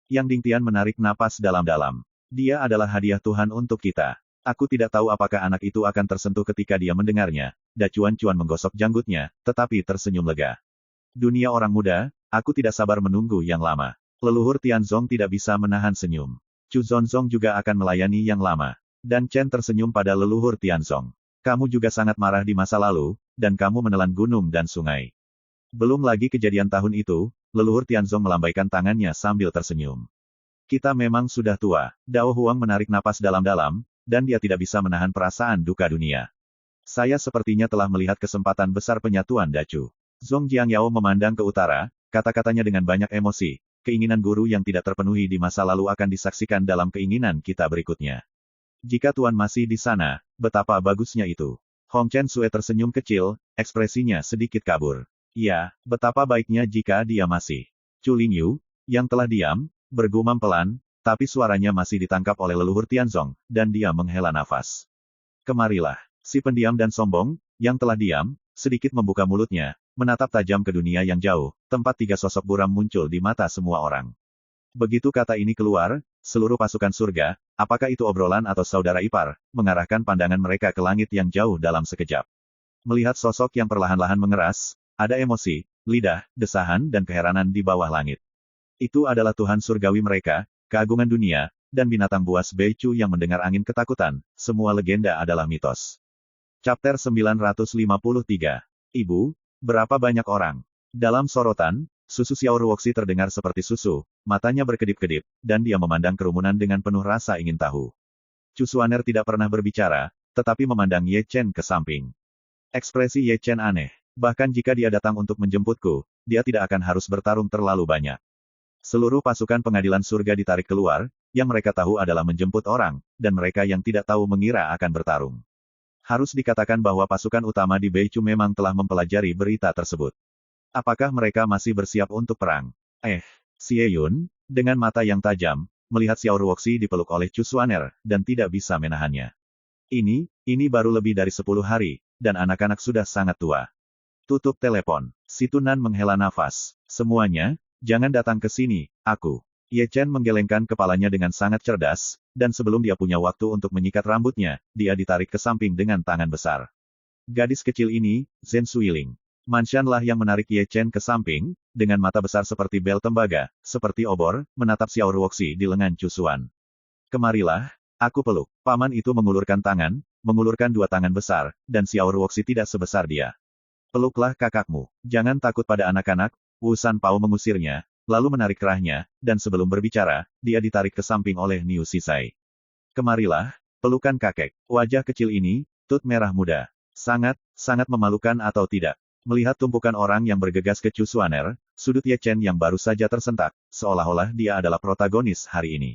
Yang Dingtian menarik napas dalam-dalam. Dia adalah hadiah Tuhan untuk kita. Aku tidak tahu apakah anak itu akan tersentuh ketika dia mendengarnya. Da Cuan-Cuan menggosok janggutnya, tetapi tersenyum lega. Dunia orang muda, aku tidak sabar menunggu yang lama. Leluhur Tianzong tidak bisa menahan senyum. Chu Zonzong juga akan melayani yang lama. Dan Chen tersenyum pada leluhur Tianzong. Kamu juga sangat marah di masa lalu, dan kamu menelan gunung dan sungai. Belum lagi kejadian tahun itu, leluhur Tianzong melambaikan tangannya sambil tersenyum. Kita memang sudah tua. Dao Huang menarik napas dalam-dalam, dan dia tidak bisa menahan perasaan duka dunia. Saya sepertinya telah melihat kesempatan besar penyatuan Dacu. Zhong Jiangyao memandang ke utara, kata-katanya dengan banyak emosi. Keinginan guru yang tidak terpenuhi di masa lalu akan disaksikan dalam keinginan kita berikutnya. Jika Tuan masih di sana, betapa bagusnya itu. Hong Chen Sue tersenyum kecil, ekspresinya sedikit kabur. Ya, betapa baiknya jika dia masih. Chu Lingyu, yang telah diam, bergumam pelan, tapi suaranya masih ditangkap oleh leluhur Tianzong, dan dia menghela nafas. Kemarilah. Si pendiam dan sombong, yang telah diam, sedikit membuka mulutnya, menatap tajam ke dunia yang jauh, tempat 3 sosok buram muncul di mata semua orang. Begitu kata ini keluar, seluruh pasukan surga, apakah itu obrolan atau saudara ipar, mengarahkan pandangan mereka ke langit yang jauh dalam sekejap. Melihat sosok yang perlahan-lahan mengeras, ada emosi, lidah, desahan dan keheranan di bawah langit. Itu adalah Tuhan surgawi mereka, keagungan dunia, dan binatang buas Beicu yang mendengar angin ketakutan, semua legenda adalah mitos. Chapter 953. Ibu, berapa banyak orang? Dalam sorotan, susu Xiao Ruoxi terdengar seperti susu, matanya berkedip-kedip, dan dia memandang kerumunan dengan penuh rasa ingin tahu. Chu Xuaner tidak pernah berbicara, tetapi memandang Ye Chen ke samping. Ekspresi Ye Chen aneh. Bahkan jika dia datang untuk menjemputku, dia tidak akan harus bertarung terlalu banyak. Seluruh pasukan pengadilan surga ditarik keluar, yang mereka tahu adalah menjemput orang, dan mereka yang tidak tahu mengira akan bertarung. Harus dikatakan bahwa pasukan utama di Beicu memang telah mempelajari berita tersebut. Apakah mereka masih bersiap untuk perang? Xie Yun, dengan mata yang tajam, melihat Xiao Ruoxi dipeluk oleh Chu Xuaner, dan tidak bisa menahannya. Ini baru lebih dari 10 hari, dan anak-anak sudah sangat tua. Tutup telepon. Si Tunan menghela nafas. Semuanya, jangan datang ke sini, aku. Ye Chen menggelengkan kepalanya dengan sangat cerdas, dan sebelum dia punya waktu untuk menyikat rambutnya, dia ditarik ke samping dengan tangan besar. Gadis kecil ini, Zhen Suiling. Manshan lah yang menarik Ye Chen ke samping, dengan mata besar seperti bel tembaga, seperti obor, menatap Xiao Ruoxi di lengan Cusuan. Kemarilah, aku peluk. Paman itu mengulurkan tangan, mengulurkan dua tangan besar, dan Xiao Ruoxi tidak sebesar dia. Peluklah kakakmu. Jangan takut pada anak-anak, Wu Sanpao mengusirnya, lalu menarik kerahnya, dan sebelum berbicara, dia ditarik ke samping oleh Niu Sisai. Kemarilah, pelukan kakek. Wajah kecil ini, tut merah muda. Sangat memalukan atau tidak? Melihat tumpukan orang yang bergegas ke Cusuaner, sudut Ye Chen yang baru saja tersentak, seolah-olah dia adalah protagonis hari ini.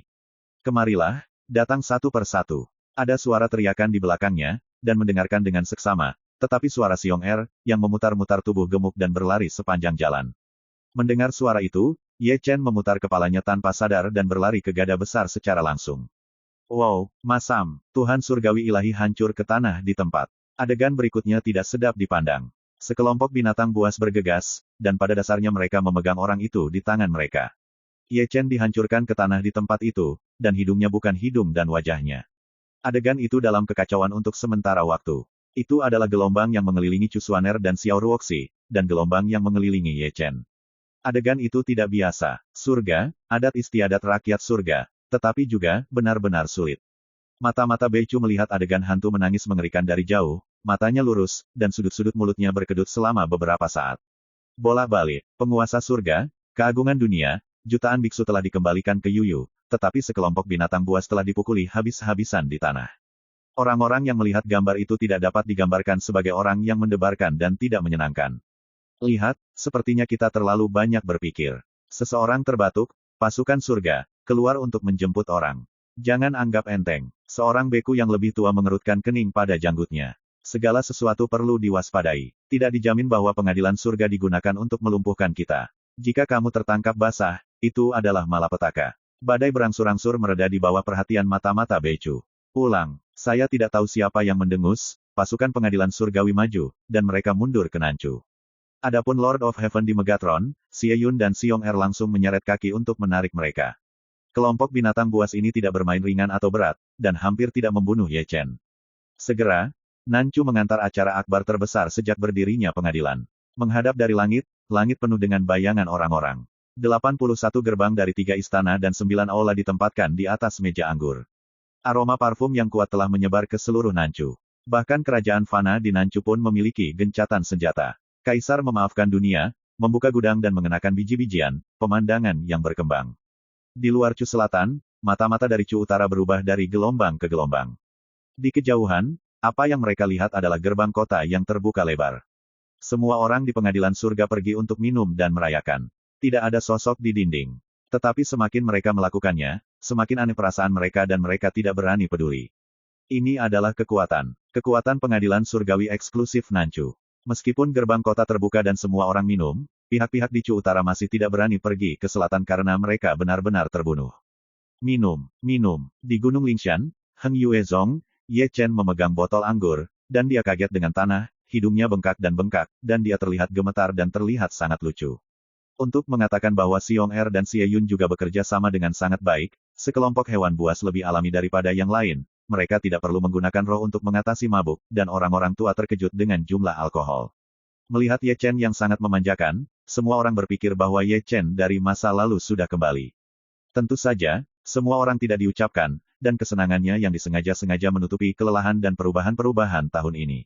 Kemarilah, datang satu per satu. Ada suara teriakan di belakangnya, dan mendengarkan dengan seksama, tetapi suara Xiong Er, yang memutar-mutar tubuh gemuk dan berlari sepanjang jalan. Mendengar suara itu, Ye Chen memutar kepalanya tanpa sadar dan berlari ke gada besar secara langsung. Wow, masam, Tuhan surgawi ilahi hancur ke tanah di tempat. Adegan berikutnya tidak sedap dipandang. Sekelompok binatang buas bergegas, dan pada dasarnya mereka memegang orang itu di tangan mereka. Ye Chen dihancurkan ke tanah di tempat itu, dan hidungnya bukan hidung dan wajahnya. Adegan itu dalam kekacauan untuk sementara waktu. Itu adalah gelombang yang mengelilingi Cusuaner dan Xiao Ruoxi, dan gelombang yang mengelilingi Ye Chen. Adegan itu tidak biasa. Surga, adat istiadat rakyat surga, tetapi juga benar-benar sulit. Mata-mata Beicu melihat adegan hantu menangis mengerikan dari jauh, matanya lurus, dan sudut-sudut mulutnya berkedut selama beberapa saat. Bolak-balik, penguasa surga, keagungan dunia, jutaan biksu telah dikembalikan ke Yuyu, tetapi sekelompok binatang buas telah dipukuli habis-habisan di tanah. Orang-orang yang melihat gambar itu tidak dapat digambarkan sebagai orang yang mendebarkan dan tidak menyenangkan. Lihat, sepertinya kita terlalu banyak berpikir. Seseorang terbatuk, pasukan surga, keluar untuk menjemput orang. Jangan anggap enteng. Seorang beku yang lebih tua mengerutkan kening pada janggutnya. Segala sesuatu perlu diwaspadai. Tidak dijamin bahwa pengadilan surga digunakan untuk melumpuhkan kita. Jika kamu tertangkap basah, itu adalah malapetaka. Badai berangsur-angsur mereda di bawah perhatian mata-mata Beicu. Ulang, saya tidak tahu siapa yang mendengus, pasukan pengadilan surgawi maju, dan mereka mundur ke Nanchu. Adapun Lord of Heaven di Megatron, Xie Yun dan Xiong Er langsung menyeret kaki untuk menarik mereka. Kelompok binatang buas ini tidak bermain ringan atau berat, dan hampir tidak membunuh Ye Chen. Segera, Nanchu mengantar acara akbar terbesar sejak berdirinya pengadilan. Menghadap dari langit, langit penuh dengan bayangan orang-orang. 81 gerbang dari 3 istana dan 9 aula ditempatkan di atas meja anggur. Aroma parfum yang kuat telah menyebar ke seluruh Nanchu. Bahkan kerajaan Fana di Nanchu pun memiliki gencatan senjata. Kaisar memaafkan dunia, membuka gudang dan mengenakan biji-bijian, pemandangan yang berkembang. Di luar Chu Selatan, mata-mata dari Chu Utara berubah dari gelombang ke gelombang. Di kejauhan, apa yang mereka lihat adalah gerbang kota yang terbuka lebar. Semua orang di pengadilan surga pergi untuk minum dan merayakan. Tidak ada sosok di dinding. Tetapi semakin mereka melakukannya, semakin aneh perasaan mereka dan mereka tidak berani peduli. Ini adalah kekuatan. Kekuatan pengadilan surgawi eksklusif Nanchu. Meskipun gerbang kota terbuka dan semua orang minum, pihak-pihak di Chu Utara masih tidak berani pergi ke selatan karena mereka benar-benar terbunuh. Minum. Di Gunung Lingshan, Heng Yuezong, Ye Chen memegang botol anggur, dan dia kaget dengan tanah, hidungnya bengkak, dan dia terlihat gemetar dan terlihat sangat lucu. Untuk mengatakan bahwa Xiong Er dan Xie Yun juga bekerja sama dengan sangat baik, sekelompok hewan buas lebih alami daripada yang lain. Mereka tidak perlu menggunakan roh untuk mengatasi mabuk, dan orang-orang tua terkejut dengan jumlah alkohol. Melihat Ye Chen yang sangat memanjakan, semua orang berpikir bahwa Ye Chen dari masa lalu sudah kembali. Tentu saja, semua orang tidak diucapkan, dan kesenangannya yang disengaja-sengaja menutupi kelelahan dan perubahan-perubahan tahun ini.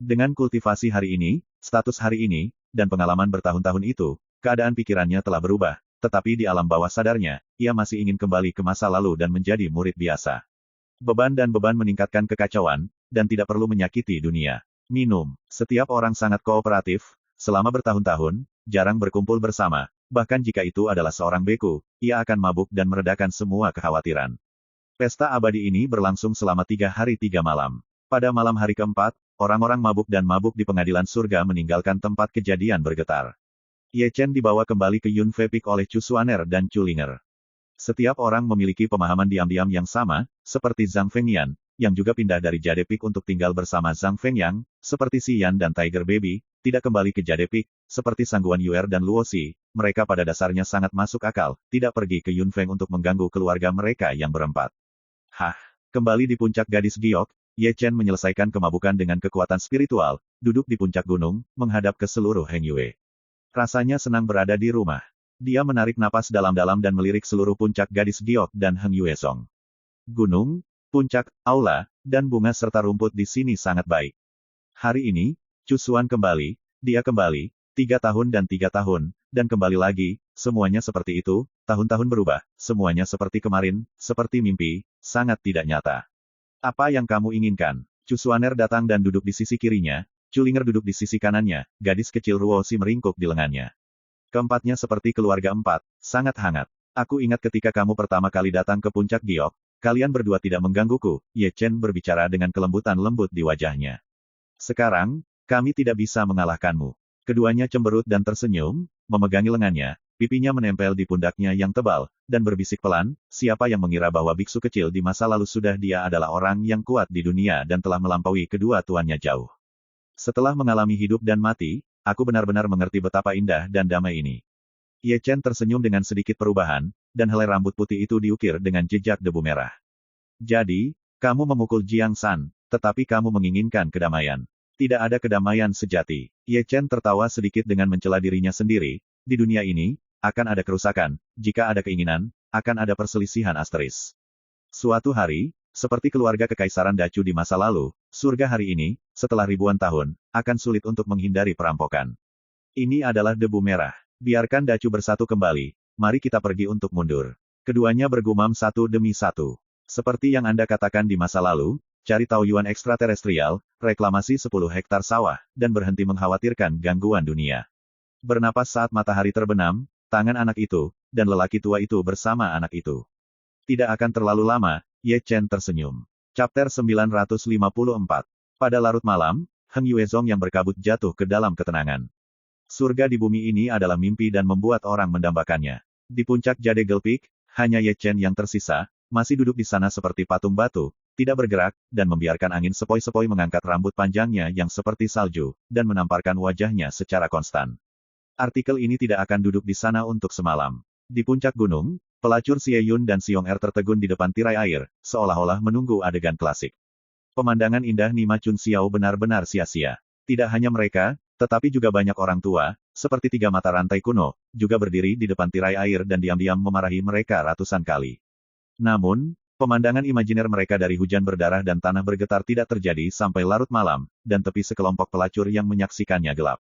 Dengan kultivasi hari ini, status hari ini, dan pengalaman bertahun-tahun itu, keadaan pikirannya telah berubah, tetapi di alam bawah sadarnya, ia masih ingin kembali ke masa lalu dan menjadi murid biasa. Beban meningkatkan kekacauan, dan tidak perlu menyakiti dunia. Minum. Setiap orang sangat kooperatif, selama bertahun-tahun, jarang berkumpul bersama, bahkan jika itu adalah seorang beku, ia akan mabuk dan meredakan semua kekhawatiran. Pesta abadi ini berlangsung selama 3 hari 3 malam. Pada malam hari keempat, orang-orang mabuk di pengadilan surga meninggalkan tempat kejadian bergetar. Ye Chen dibawa kembali ke Yunfe Peak oleh Chu Suaner dan Chu Linger. Setiap orang memiliki pemahaman diam-diam yang sama, seperti Zhang Fengyan, yang juga pindah dari Jade Peak untuk tinggal bersama Zhang Fengyang, seperti Xi Yan dan Tiger Baby, tidak kembali ke Jade Peak, seperti Sangguan Yuer dan Luo Xi, mereka pada dasarnya sangat masuk akal, tidak pergi ke Yunfeng untuk mengganggu keluarga mereka yang berempat. Hah! Kembali di puncak gadis giok, Ye Chen menyelesaikan kemabukan dengan kekuatan spiritual, duduk di puncak gunung, menghadap ke seluruh Heng Yue. Rasanya senang berada di rumah. Dia menarik napas dalam-dalam dan melirik seluruh puncak gadis giok dan Heng Yue Song. Gunung, puncak, aula, dan bunga serta rumput di sini sangat baik. Hari ini, Chu Xuan kembali, dia kembali, 3 tahun dan 3 tahun, dan kembali lagi, semuanya seperti itu, tahun-tahun berubah, semuanya seperti kemarin, seperti mimpi, sangat tidak nyata. Apa yang kamu inginkan? Chu Xuaner datang dan duduk di sisi kirinya, Chu Linger duduk di sisi kanannya, gadis kecil Ruo Si meringkuk di lengannya. Keempatnya seperti keluarga empat, sangat hangat. Aku ingat ketika kamu pertama kali datang ke puncak giok, kalian berdua tidak menggangguku, Ye Chen berbicara dengan kelembutan lembut di wajahnya. Sekarang, kami tidak bisa mengalahkanmu. Keduanya cemberut dan tersenyum, memegangi lengannya, pipinya menempel di pundaknya yang tebal, dan berbisik pelan, siapa yang mengira bahwa biksu kecil di masa lalu sudah dia adalah orang yang kuat di dunia dan telah melampaui kedua tuannya jauh. Setelah mengalami hidup dan mati, aku benar-benar mengerti betapa indah dan damai ini. Ye Chen tersenyum dengan sedikit perubahan, dan helai rambut putih itu diukir dengan jejak debu merah. Jadi, kamu memukul Jiang San, tetapi kamu menginginkan kedamaian. Tidak ada kedamaian sejati. Ye Chen tertawa sedikit dengan mencela dirinya sendiri. Di dunia ini, akan ada kerusakan. Jika ada keinginan, akan ada perselisihan asteris. Suatu hari, seperti keluarga kekaisaran Dacu di masa lalu, surga hari ini, setelah ribuan tahun, akan sulit untuk menghindari perampokan. Ini adalah debu merah. Biarkan Dacu bersatu kembali. Mari kita pergi untuk mundur. Keduanya bergumam satu demi satu. Seperti yang Anda katakan di masa lalu, cari taoyuan ekstraterestrial, reklamasi 10 hektar sawah, dan berhenti mengkhawatirkan gangguan dunia. Bernapas saat matahari terbenam, tangan anak itu, dan lelaki tua itu bersama anak itu. Tidak akan terlalu lama, Ye Chen tersenyum. Chapter 954. Pada larut malam, Heng Yuezong yang berkabut jatuh ke dalam ketenangan. Surga di bumi ini adalah mimpi dan membuat orang mendambakannya. Di puncak Jade Peak, hanya Ye Chen yang tersisa, masih duduk di sana seperti patung batu, tidak bergerak, dan membiarkan angin sepoi-sepoi mengangkat rambut panjangnya yang seperti salju, dan menamparkan wajahnya secara konstan. Artikel ini tidak akan duduk di sana untuk semalam. Di puncak gunung, pelacur Xie Yun dan Xiong Er tertegun di depan tirai air, seolah-olah menunggu adegan klasik. Pemandangan indah Nima Chun Xiao benar-benar sia-sia. Tidak hanya mereka, tetapi juga banyak orang tua, seperti 3 mata rantai kuno, juga berdiri di depan tirai air dan diam-diam memarahi mereka ratusan kali. Namun, pemandangan imajiner mereka dari hujan berdarah dan tanah bergetar tidak terjadi sampai larut malam, dan tepi sekelompok pelacur yang menyaksikannya gelap.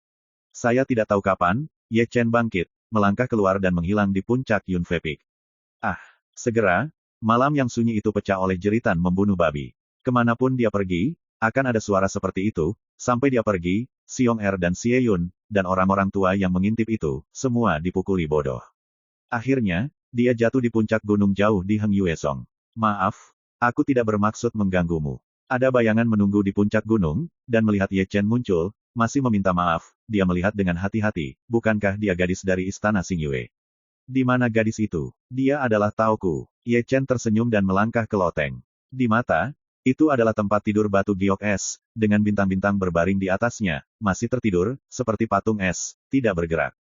Saya tidak tahu kapan, Ye Chen bangkit, melangkah keluar dan menghilang di puncak Yunfe Peak. Ah! Segera, malam yang sunyi itu pecah oleh jeritan membunuh babi. Kemanapun dia pergi, akan ada suara seperti itu, sampai dia pergi, Xiong Er dan Xie Yun, dan orang-orang tua yang mengintip itu, semua dipukuli bodoh. Akhirnya, dia jatuh di puncak gunung jauh di Heng Yue Song. Maaf, aku tidak bermaksud mengganggumu. Ada bayangan menunggu di puncak gunung, dan melihat Ye Chen muncul, masih meminta maaf, dia melihat dengan hati-hati, bukankah dia gadis dari istana Xingyue? Di mana gadis itu? Dia adalah Taoku. Ye Chen tersenyum dan melangkah ke loteng. Di mata, itu adalah tempat tidur batu giok es, dengan bintang-bintang berbaring di atasnya, masih tertidur, seperti patung es, tidak bergerak.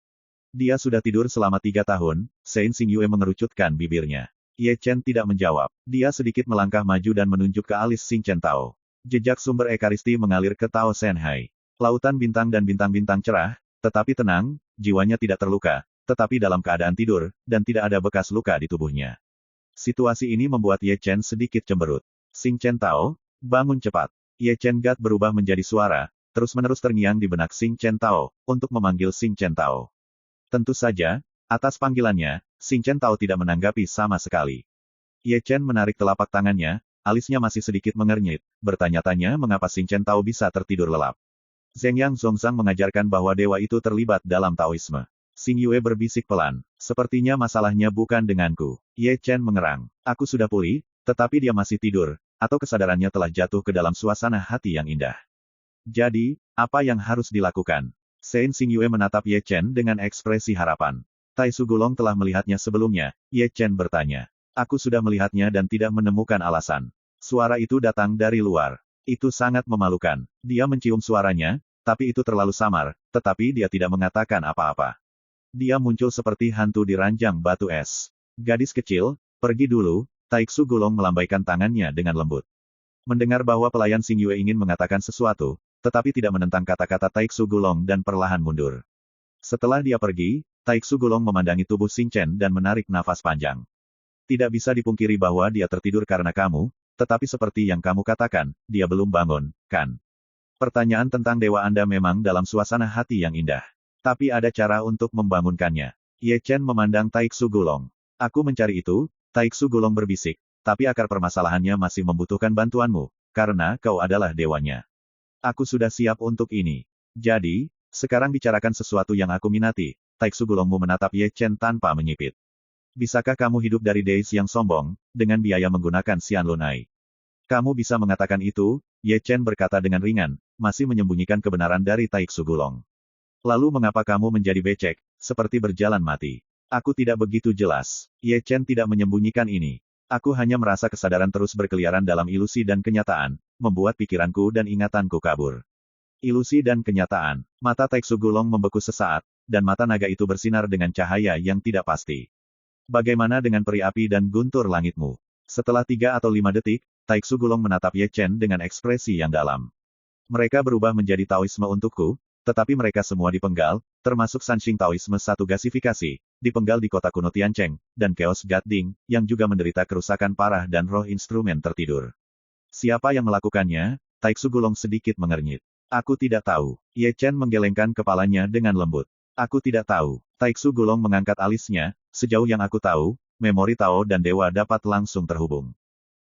Dia sudah tidur selama 3 tahun, Sein Xingyue mengerucutkan bibirnya. Ye Chen tidak menjawab. Dia sedikit melangkah maju dan menunjuk ke alis Xing Chen Tao. Jejak sumber ekaristi mengalir ke Tao Senhai. Lautan bintang dan bintang-bintang cerah, tetapi tenang, jiwanya tidak terluka, tetapi dalam keadaan tidur, dan tidak ada bekas luka di tubuhnya. Situasi ini membuat Ye Chen sedikit cemberut. Xing Chen Tao, bangun cepat. Ye Chen Gat berubah menjadi suara, terus-menerus terngiang di benak Xing Chen Tao, untuk memanggil Xing Chen Tao. Tentu saja, atas panggilannya, Xing Chen Tao tidak menanggapi sama sekali. Ye Chen menarik telapak tangannya, alisnya masih sedikit mengernyit, bertanya-tanya mengapa Xing Chen Tao bisa tertidur lelap. Zheng Yang Zongzang mengajarkan bahwa dewa itu terlibat dalam Taoisme. Xingyue berbisik pelan. Sepertinya masalahnya bukan denganku. Ye Chen mengerang. Aku sudah pulih, tetapi dia masih tidur, atau kesadarannya telah jatuh ke dalam suasana hati yang indah. Jadi, apa yang harus dilakukan? Sein Xingyue menatap Ye Chen dengan ekspresi harapan. Tai Sugulong telah melihatnya sebelumnya, Ye Chen bertanya. Aku sudah melihatnya dan tidak menemukan alasan. Suara itu datang dari luar. Itu sangat memalukan. Dia mencium suaranya, tapi itu terlalu samar, tetapi dia tidak mengatakan apa-apa. Dia muncul seperti hantu di ranjang batu es. Gadis kecil, pergi dulu, Taiksu Gulong melambaikan tangannya dengan lembut. Mendengar bahwa pelayan Xing Yue ingin mengatakan sesuatu, tetapi tidak menentang kata-kata Taiksu Gulong dan perlahan mundur. Setelah dia pergi, Taiksu Gulong memandangi tubuh Xing Chen dan menarik nafas panjang. Tidak bisa dipungkiri bahwa dia tertidur karena kamu, tetapi seperti yang kamu katakan, dia belum bangun, kan? Pertanyaan tentang dewa Anda memang dalam suasana hati yang indah. Tapi ada cara untuk membangunkannya. Ye Chen memandang Taiksu Gulong. Aku mencari itu, Taiksu Gulong berbisik, tapi akar permasalahannya masih membutuhkan bantuanmu, karena kau adalah dewanya. Aku sudah siap untuk ini. Jadi, sekarang bicarakan sesuatu yang aku minati. Taiksu Gulongmu menatap Ye Chen tanpa menyipit. Bisakah kamu hidup dari days yang sombong, dengan biaya menggunakan Xian Lunai? Kamu bisa mengatakan itu, Ye Chen berkata dengan ringan, masih menyembunyikan kebenaran dari Taiksu Gulong. Lalu mengapa kamu menjadi becek, seperti berjalan mati? Aku tidak begitu jelas. Ye Chen tidak menyembunyikan ini. Aku hanya merasa kesadaran terus berkeliaran dalam ilusi dan kenyataan, membuat pikiranku dan ingatanku kabur. Ilusi dan kenyataan. Mata Taiksu Gulong membeku sesaat, dan mata naga itu bersinar dengan cahaya yang tidak pasti. Bagaimana dengan peri api dan guntur langitmu? Setelah 3 atau 5 detik, Taiksu Gulong menatap Ye Chen dengan ekspresi yang dalam. Mereka berubah menjadi Taoisme untukku, tetapi mereka semua dipenggal, termasuk Sanxing Taoisme satu gasifikasi, dipenggal di kota kuno Tiancheng, dan Chaos God Ding, yang juga menderita kerusakan parah dan roh instrumen tertidur. Siapa yang melakukannya? Taiksu Gulong sedikit mengernyit. Aku tidak tahu. Ye Chen menggelengkan kepalanya dengan lembut. Aku tidak tahu. Taiksu Gulong mengangkat alisnya, sejauh yang aku tahu, memori Tao dan Dewa dapat langsung terhubung.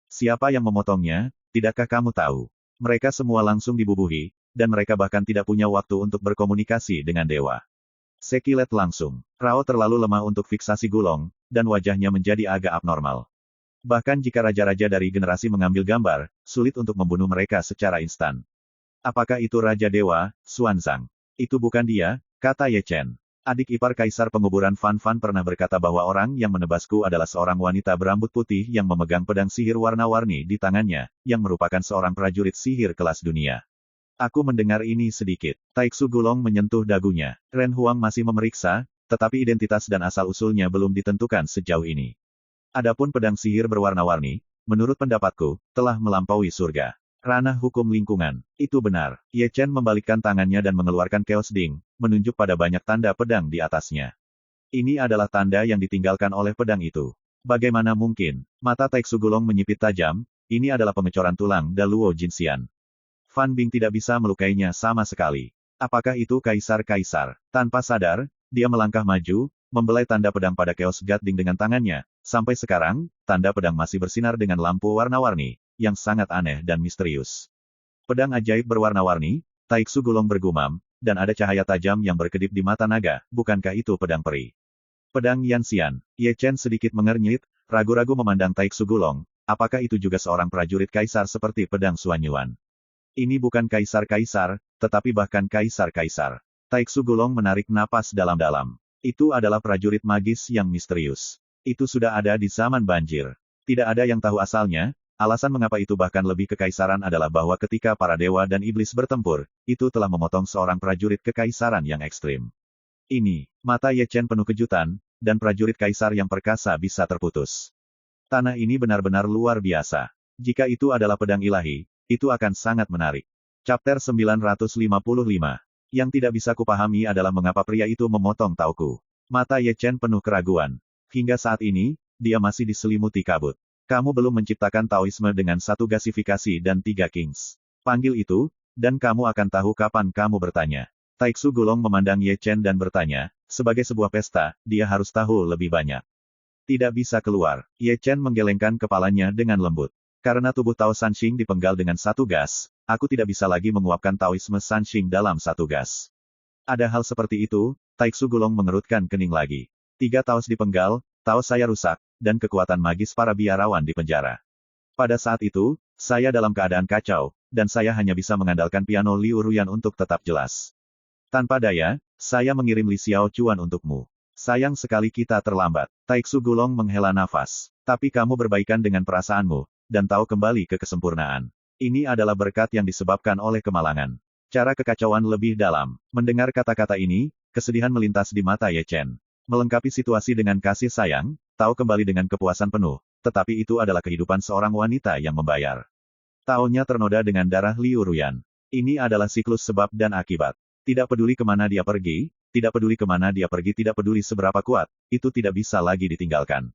Siapa yang memotongnya, tidakkah kamu tahu? Mereka semua langsung dibubuhi, dan mereka bahkan tidak punya waktu untuk berkomunikasi dengan Dewa. Sekilet langsung. Rao terlalu lemah untuk fiksasi Gulong, dan wajahnya menjadi agak abnormal. Bahkan jika raja-raja dari generasi mengambil gambar, sulit untuk membunuh mereka secara instan. Apakah itu Raja Dewa, Xuanzang? Itu bukan dia, kata Ye Chen. Adik ipar Kaisar Penguburan Fan Fan pernah berkata bahwa orang yang menebasku adalah seorang wanita berambut putih yang memegang pedang sihir warna-warni di tangannya, yang merupakan seorang prajurit sihir kelas dunia. Aku mendengar ini sedikit. Taiksu Gulong menyentuh dagunya. Ren Huang masih memeriksa, tetapi identitas dan asal-usulnya belum ditentukan sejauh ini. Adapun pedang sihir berwarna-warni, menurut pendapatku, telah melampaui surga. Ranah hukum lingkungan. Itu benar. Ye Chen membalikkan tangannya dan mengeluarkan Chaos Ding, menunjuk pada banyak tanda pedang di atasnya. Ini adalah tanda yang ditinggalkan oleh pedang itu. Bagaimana mungkin? Mata Taiksu Gulong menyipit tajam, ini adalah pengecoran tulang Daluo Jinxian. Fan Bing tidak bisa melukainya sama sekali. Apakah itu kaisar-kaisar? Tanpa sadar, dia melangkah maju, membelai tanda pedang pada Chaos God Ding dengan tangannya. Sampai sekarang, tanda pedang masih bersinar dengan lampu warna-warni, yang sangat aneh dan misterius. Pedang ajaib berwarna-warni, Taiksu Gulong bergumam, dan ada cahaya tajam yang berkedip di mata naga, bukankah itu pedang peri? Pedang Yanxian. Ye Chen sedikit mengernyit, ragu-ragu memandang Taiksu Gulong, apakah itu juga seorang prajurit kaisar seperti pedang Xuanyuan? Ini bukan kaisar-kaisar, tetapi bahkan kaisar-kaisar. Taiksu Gulong menarik napas dalam-dalam. Itu adalah prajurit magis yang misterius. Itu sudah ada di zaman banjir. Tidak ada yang tahu asalnya. Alasan mengapa itu bahkan lebih kekaisaran adalah bahwa ketika para dewa dan iblis bertempur, itu telah memotong seorang prajurit kekaisaran yang ekstrim. Ini, mata Ye Chen penuh kejutan, dan prajurit kaisar yang perkasa bisa terputus. Tanah ini benar-benar luar biasa. Jika itu adalah pedang ilahi, itu akan sangat menarik. Chapter 955. Yang tidak bisa kupahami adalah mengapa pria itu memotong tauku. Mata Ye Chen penuh keraguan. Hingga saat ini, dia masih diselimuti kabut. Kamu belum menciptakan Taoisme dengan satu gasifikasi dan 3 kings. Panggil itu, dan kamu akan tahu kapan kamu bertanya. Taiksu Gulong memandang Ye Chen dan bertanya, sebagai sebuah pesta, dia harus tahu lebih banyak. Tidak bisa keluar. Ye Chen menggelengkan kepalanya dengan lembut. Karena tubuh Tao Sanxing dipenggal dengan satu gas, aku tidak bisa lagi menguapkan Taoisme Sanxing dalam satu gas. Ada hal seperti itu, Taiksu Gulong mengerutkan kening lagi. 3 Taos dipenggal, Taos saya rusak, dan kekuatan magis para biarawan di penjara. Pada saat itu, saya dalam keadaan kacau, dan saya hanya bisa mengandalkan piano Liu Ruyan untuk tetap jelas. Tanpa daya, saya mengirim Li Xiao Chuan untukmu. Sayang sekali kita terlambat. Taiksu Gulong menghela nafas. Tapi kamu berbaikan dengan perasaanmu, dan tahu kembali ke kesempurnaan. Ini adalah berkat yang disebabkan oleh kemalangan. Cara kekacauan lebih dalam. Mendengar kata-kata ini, kesedihan melintas di mata Ye Chen. Melengkapi situasi dengan kasih sayang, tahu kembali dengan kepuasan penuh, tetapi itu adalah kehidupan seorang wanita yang membayar. Taonya ternoda dengan darah Liu Ruyan. Ini adalah siklus sebab dan akibat. Tidak peduli kemana dia pergi, tidak peduli kemana dia pergi, tidak peduli seberapa kuat, itu tidak bisa lagi ditinggalkan.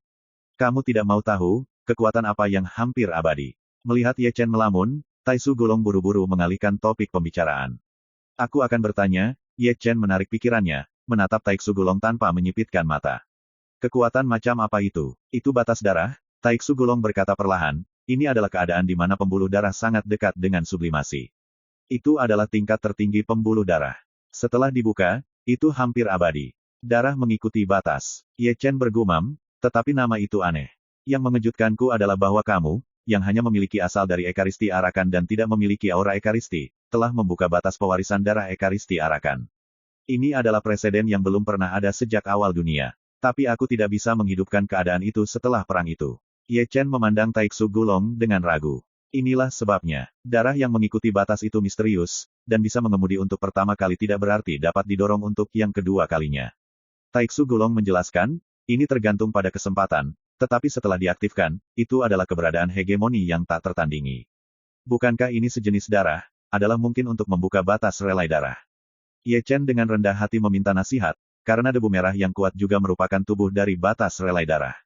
Kamu tidak mau tahu, kekuatan apa yang hampir abadi. Melihat Ye Chen melamun, Taisu Gulong buru-buru mengalihkan topik pembicaraan. Aku akan bertanya, Ye Chen menarik pikirannya, menatap Taisu Gulong tanpa menyipitkan mata. Kekuatan macam apa itu? Itu batas darah? Taisu Gulong berkata perlahan, ini adalah keadaan di mana pembuluh darah sangat dekat dengan sublimasi. Itu adalah tingkat tertinggi pembuluh darah. Setelah dibuka, itu hampir abadi. Darah mengikuti batas. Ye Chen bergumam, tetapi nama itu aneh. Yang mengejutkanku adalah bahwa kamu, yang hanya memiliki asal dari Ekaristi Arakan dan tidak memiliki aura Ekaristi, telah membuka batas pewarisan darah Ekaristi Arakan. Ini adalah preseden yang belum pernah ada sejak awal dunia. Tapi aku tidak bisa menghidupkan keadaan itu setelah perang itu. Ye Chen memandang Taisu Gulong dengan ragu. Inilah sebabnya, darah yang mengikuti batas itu misterius, dan bisa mengemudi untuk pertama kali tidak berarti dapat didorong untuk yang kedua kalinya. Taisu Gulong menjelaskan, ini tergantung pada kesempatan, tetapi setelah diaktifkan, itu adalah keberadaan hegemoni yang tak tertandingi. Bukankah ini sejenis darah, adalah mungkin untuk membuka batas relay darah? Ye Chen dengan rendah hati meminta nasihat, karena debu merah yang kuat juga merupakan tubuh dari batas relay darah.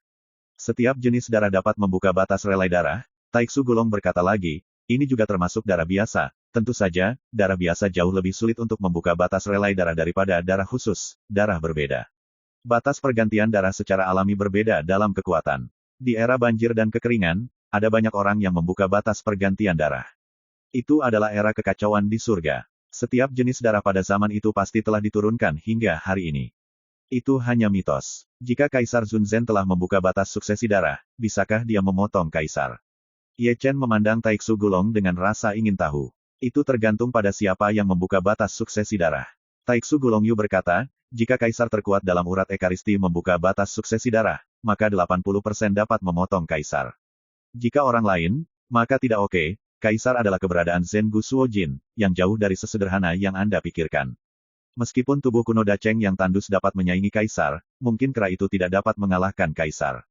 Setiap jenis darah dapat membuka batas relay darah. Taisu Gulong berkata lagi, ini juga termasuk darah biasa. Tentu saja, darah biasa jauh lebih sulit untuk membuka batas relay darah daripada darah khusus, darah berbeda. Batas pergantian darah secara alami berbeda dalam kekuatan. Di era banjir dan kekeringan, ada banyak orang yang membuka batas pergantian darah. Itu adalah era kekacauan di surga. Setiap jenis darah pada zaman itu pasti telah diturunkan hingga hari ini. Itu hanya mitos. Jika Kaisar Sun Zhen telah membuka batas suksesi darah, bisakah dia memotong Kaisar? Ye Chen memandang Taisu Gulong dengan rasa ingin tahu. Itu tergantung pada siapa yang membuka batas suksesi darah. Taisu Gulong Yu berkata, jika Kaisar terkuat dalam urat Ekaristi membuka batas suksesi darah, maka 80% dapat memotong Kaisar. Jika orang lain, maka tidak oke. Kaisar adalah keberadaan Zhen Gu Suo Jin, yang jauh dari sesederhana yang Anda pikirkan. Meskipun tubuh kuno Dacheng yang tandus dapat menyaingi Kaisar, mungkin kera itu tidak dapat mengalahkan Kaisar.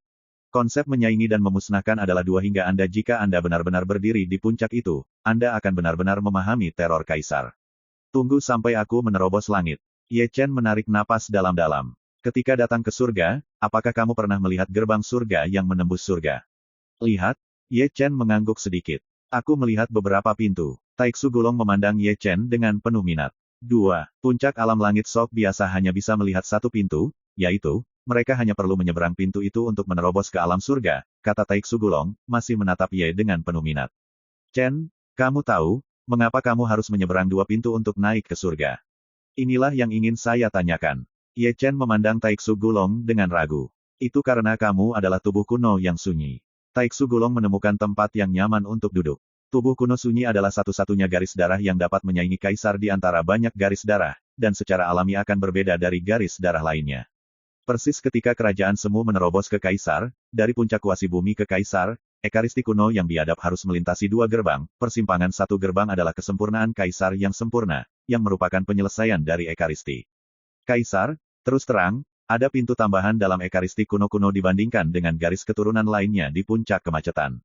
Konsep menyaingi dan memusnahkan adalah dua hingga Anda jika Anda benar-benar berdiri di puncak itu, Anda akan benar-benar memahami teror Kaisar. Tunggu sampai aku menerobos langit. Ye Chen menarik napas dalam-dalam. Ketika datang ke surga, apakah kamu pernah melihat gerbang surga yang menembus surga? Lihat, Ye Chen mengangguk sedikit. Aku melihat beberapa pintu. Taisu Gulong memandang Ye Chen dengan penuh minat. 2. Puncak alam langit Sok biasa hanya bisa melihat satu pintu, yaitu, mereka hanya perlu menyeberang pintu itu untuk menerobos ke alam surga, kata Taisu Gulong, masih menatap Ye dengan penuh minat. Chen, kamu tahu, mengapa kamu harus menyeberang dua pintu untuk naik ke surga? Inilah yang ingin saya tanyakan. Ye Chen memandang Taisu Gulong dengan ragu. Itu karena kamu adalah tubuh kuno yang sunyi. Taisu Gulong menemukan tempat yang nyaman untuk duduk. Tubuh kuno sunyi adalah satu-satunya garis darah yang dapat menyaingi Kaisar di antara banyak garis darah, dan secara alami akan berbeda dari garis darah lainnya. Persis ketika kerajaan semu menerobos ke Kaisar, dari puncak kuasi bumi ke Kaisar, Ekaristi kuno yang biadab harus melintasi dua gerbang, persimpangan satu gerbang adalah kesempurnaan Kaisar yang sempurna, yang merupakan penyelesaian dari Ekaristi. Kaisar, terus terang, ada pintu tambahan dalam Ekaristi kuno-kuno dibandingkan dengan garis keturunan lainnya di puncak kemacetan.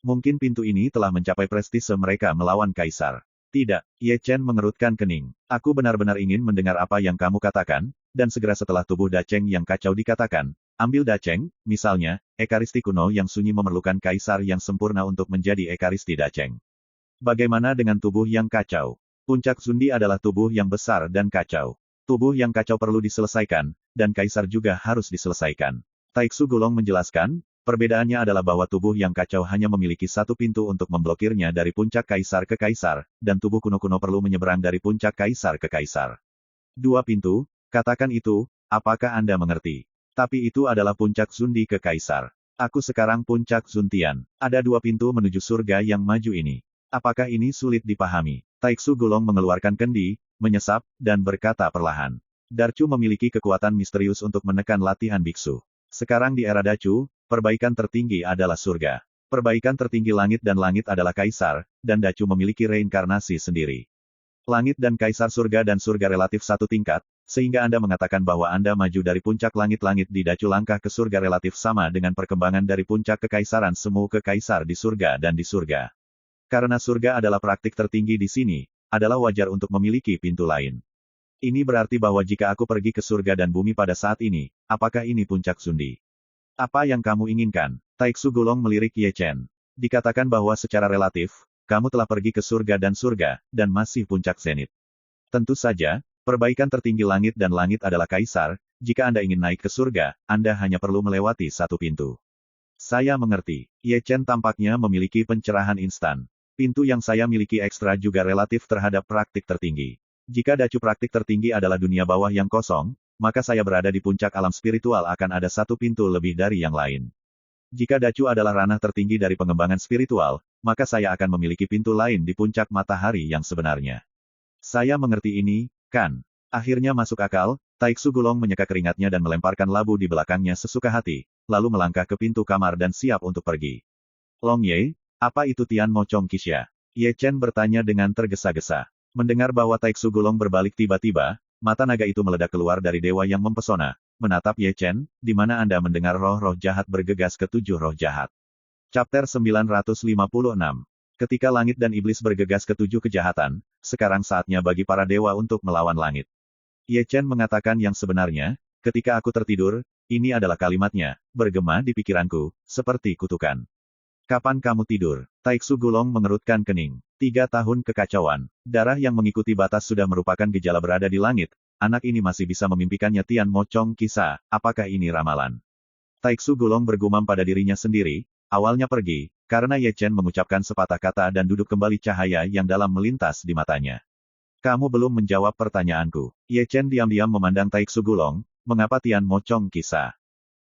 Mungkin pintu ini telah mencapai prestise mereka melawan Kaisar. Tidak, Ye Chen mengerutkan kening. Aku benar-benar ingin mendengar apa yang kamu katakan, dan segera setelah tubuh Dacheng yang kacau dikatakan, ambil Dacheng, misalnya, Ekaristi kuno yang sunyi memerlukan Kaisar yang sempurna untuk menjadi Ekaristi Dacheng. Bagaimana dengan tubuh yang kacau? Puncak Zundi adalah tubuh yang besar dan kacau. Tubuh yang kacau perlu diselesaikan, dan Kaisar juga harus diselesaikan. Taisu Gulong menjelaskan, perbedaannya adalah bahwa tubuh yang kacau hanya memiliki satu pintu untuk memblokirnya dari puncak Kaisar ke Kaisar, dan tubuh kuno-kuno perlu menyeberang dari puncak Kaisar ke Kaisar. Dua pintu, katakan itu, apakah Anda mengerti? Tapi itu adalah puncak Zundi ke Kaisar. Aku sekarang puncak Zuntian. Ada dua pintu menuju surga yang maju ini. Apakah ini sulit dipahami? Taisu Gulong mengeluarkan kendi, menyesap, dan berkata perlahan. Darcu memiliki kekuatan misterius untuk menekan latihan biksu. Sekarang di era Dacu, perbaikan tertinggi adalah surga. Perbaikan tertinggi langit adalah Kaisar, dan Dacu memiliki reinkarnasi sendiri. Langit dan Kaisar surga dan surga relatif satu tingkat, sehingga Anda mengatakan bahwa Anda maju dari puncak langit di Dacu langkah ke surga relatif sama dengan perkembangan dari puncak kekaisaran semu ke Kaisar di surga dan di surga. Karena surga adalah praktik tertinggi di sini, adalah wajar untuk memiliki pintu lain. Ini berarti bahwa jika aku pergi ke surga dan bumi pada saat ini, apakah ini puncak Sundi? Apa yang kamu inginkan? Taiksu Gulong melirik Ye Chen. Dikatakan bahwa secara relatif, kamu telah pergi ke surga, dan masih puncak zenit. Tentu saja, perbaikan tertinggi langit dan langit adalah kaisar. Jika Anda ingin naik ke surga, Anda hanya perlu melewati satu pintu. Saya mengerti. Ye Chen tampaknya memiliki pencerahan instan. Pintu yang saya miliki ekstra juga relatif terhadap praktik tertinggi. Jika dacu praktik tertinggi adalah dunia bawah yang kosong, maka saya berada di puncak alam spiritual akan ada satu pintu lebih dari yang lain. Jika dacu adalah ranah tertinggi dari pengembangan spiritual, maka saya akan memiliki pintu lain di puncak matahari yang sebenarnya. Saya mengerti ini, kan? Akhirnya masuk akal. Taiksu Gulong menyeka keringatnya dan melemparkan labu di belakangnya sesuka hati, lalu melangkah ke pintu kamar dan siap untuk pergi. Long Ye, apa itu Tian Mo Chong Kisha? Ye Chen bertanya dengan tergesa-gesa. Mendengar bahwa Taiksu Gulong berbalik tiba-tiba, mata naga itu meledak keluar dari dewa yang mempesona, menatap Ye Chen, di mana Anda mendengar roh-roh jahat bergegas ke 7 roh jahat. Chapter 956. Ketika langit dan iblis bergegas ke 7 kejahatan, sekarang saatnya bagi para dewa untuk melawan langit. Ye Chen mengatakan yang sebenarnya, ketika aku tertidur, ini adalah kalimatnya, bergema di pikiranku, seperti kutukan. Kapan kamu tidur? Taiksu Gulong mengerutkan kening. 3 tahun kekacauan. Darah yang mengikuti batas sudah merupakan gejala berada di langit. Anak ini masih bisa memimpikannya Tian Mo Chong Kisha. Apakah ini ramalan? Taiksu Gulong bergumam pada dirinya sendiri. Awalnya pergi, karena Ye Chen mengucapkan sepatah kata dan duduk kembali cahaya yang dalam melintas di matanya. Kamu belum menjawab pertanyaanku. Ye Chen diam-diam memandang Taiksu Gulong. Mengapa Tian Mo Chong Kisha?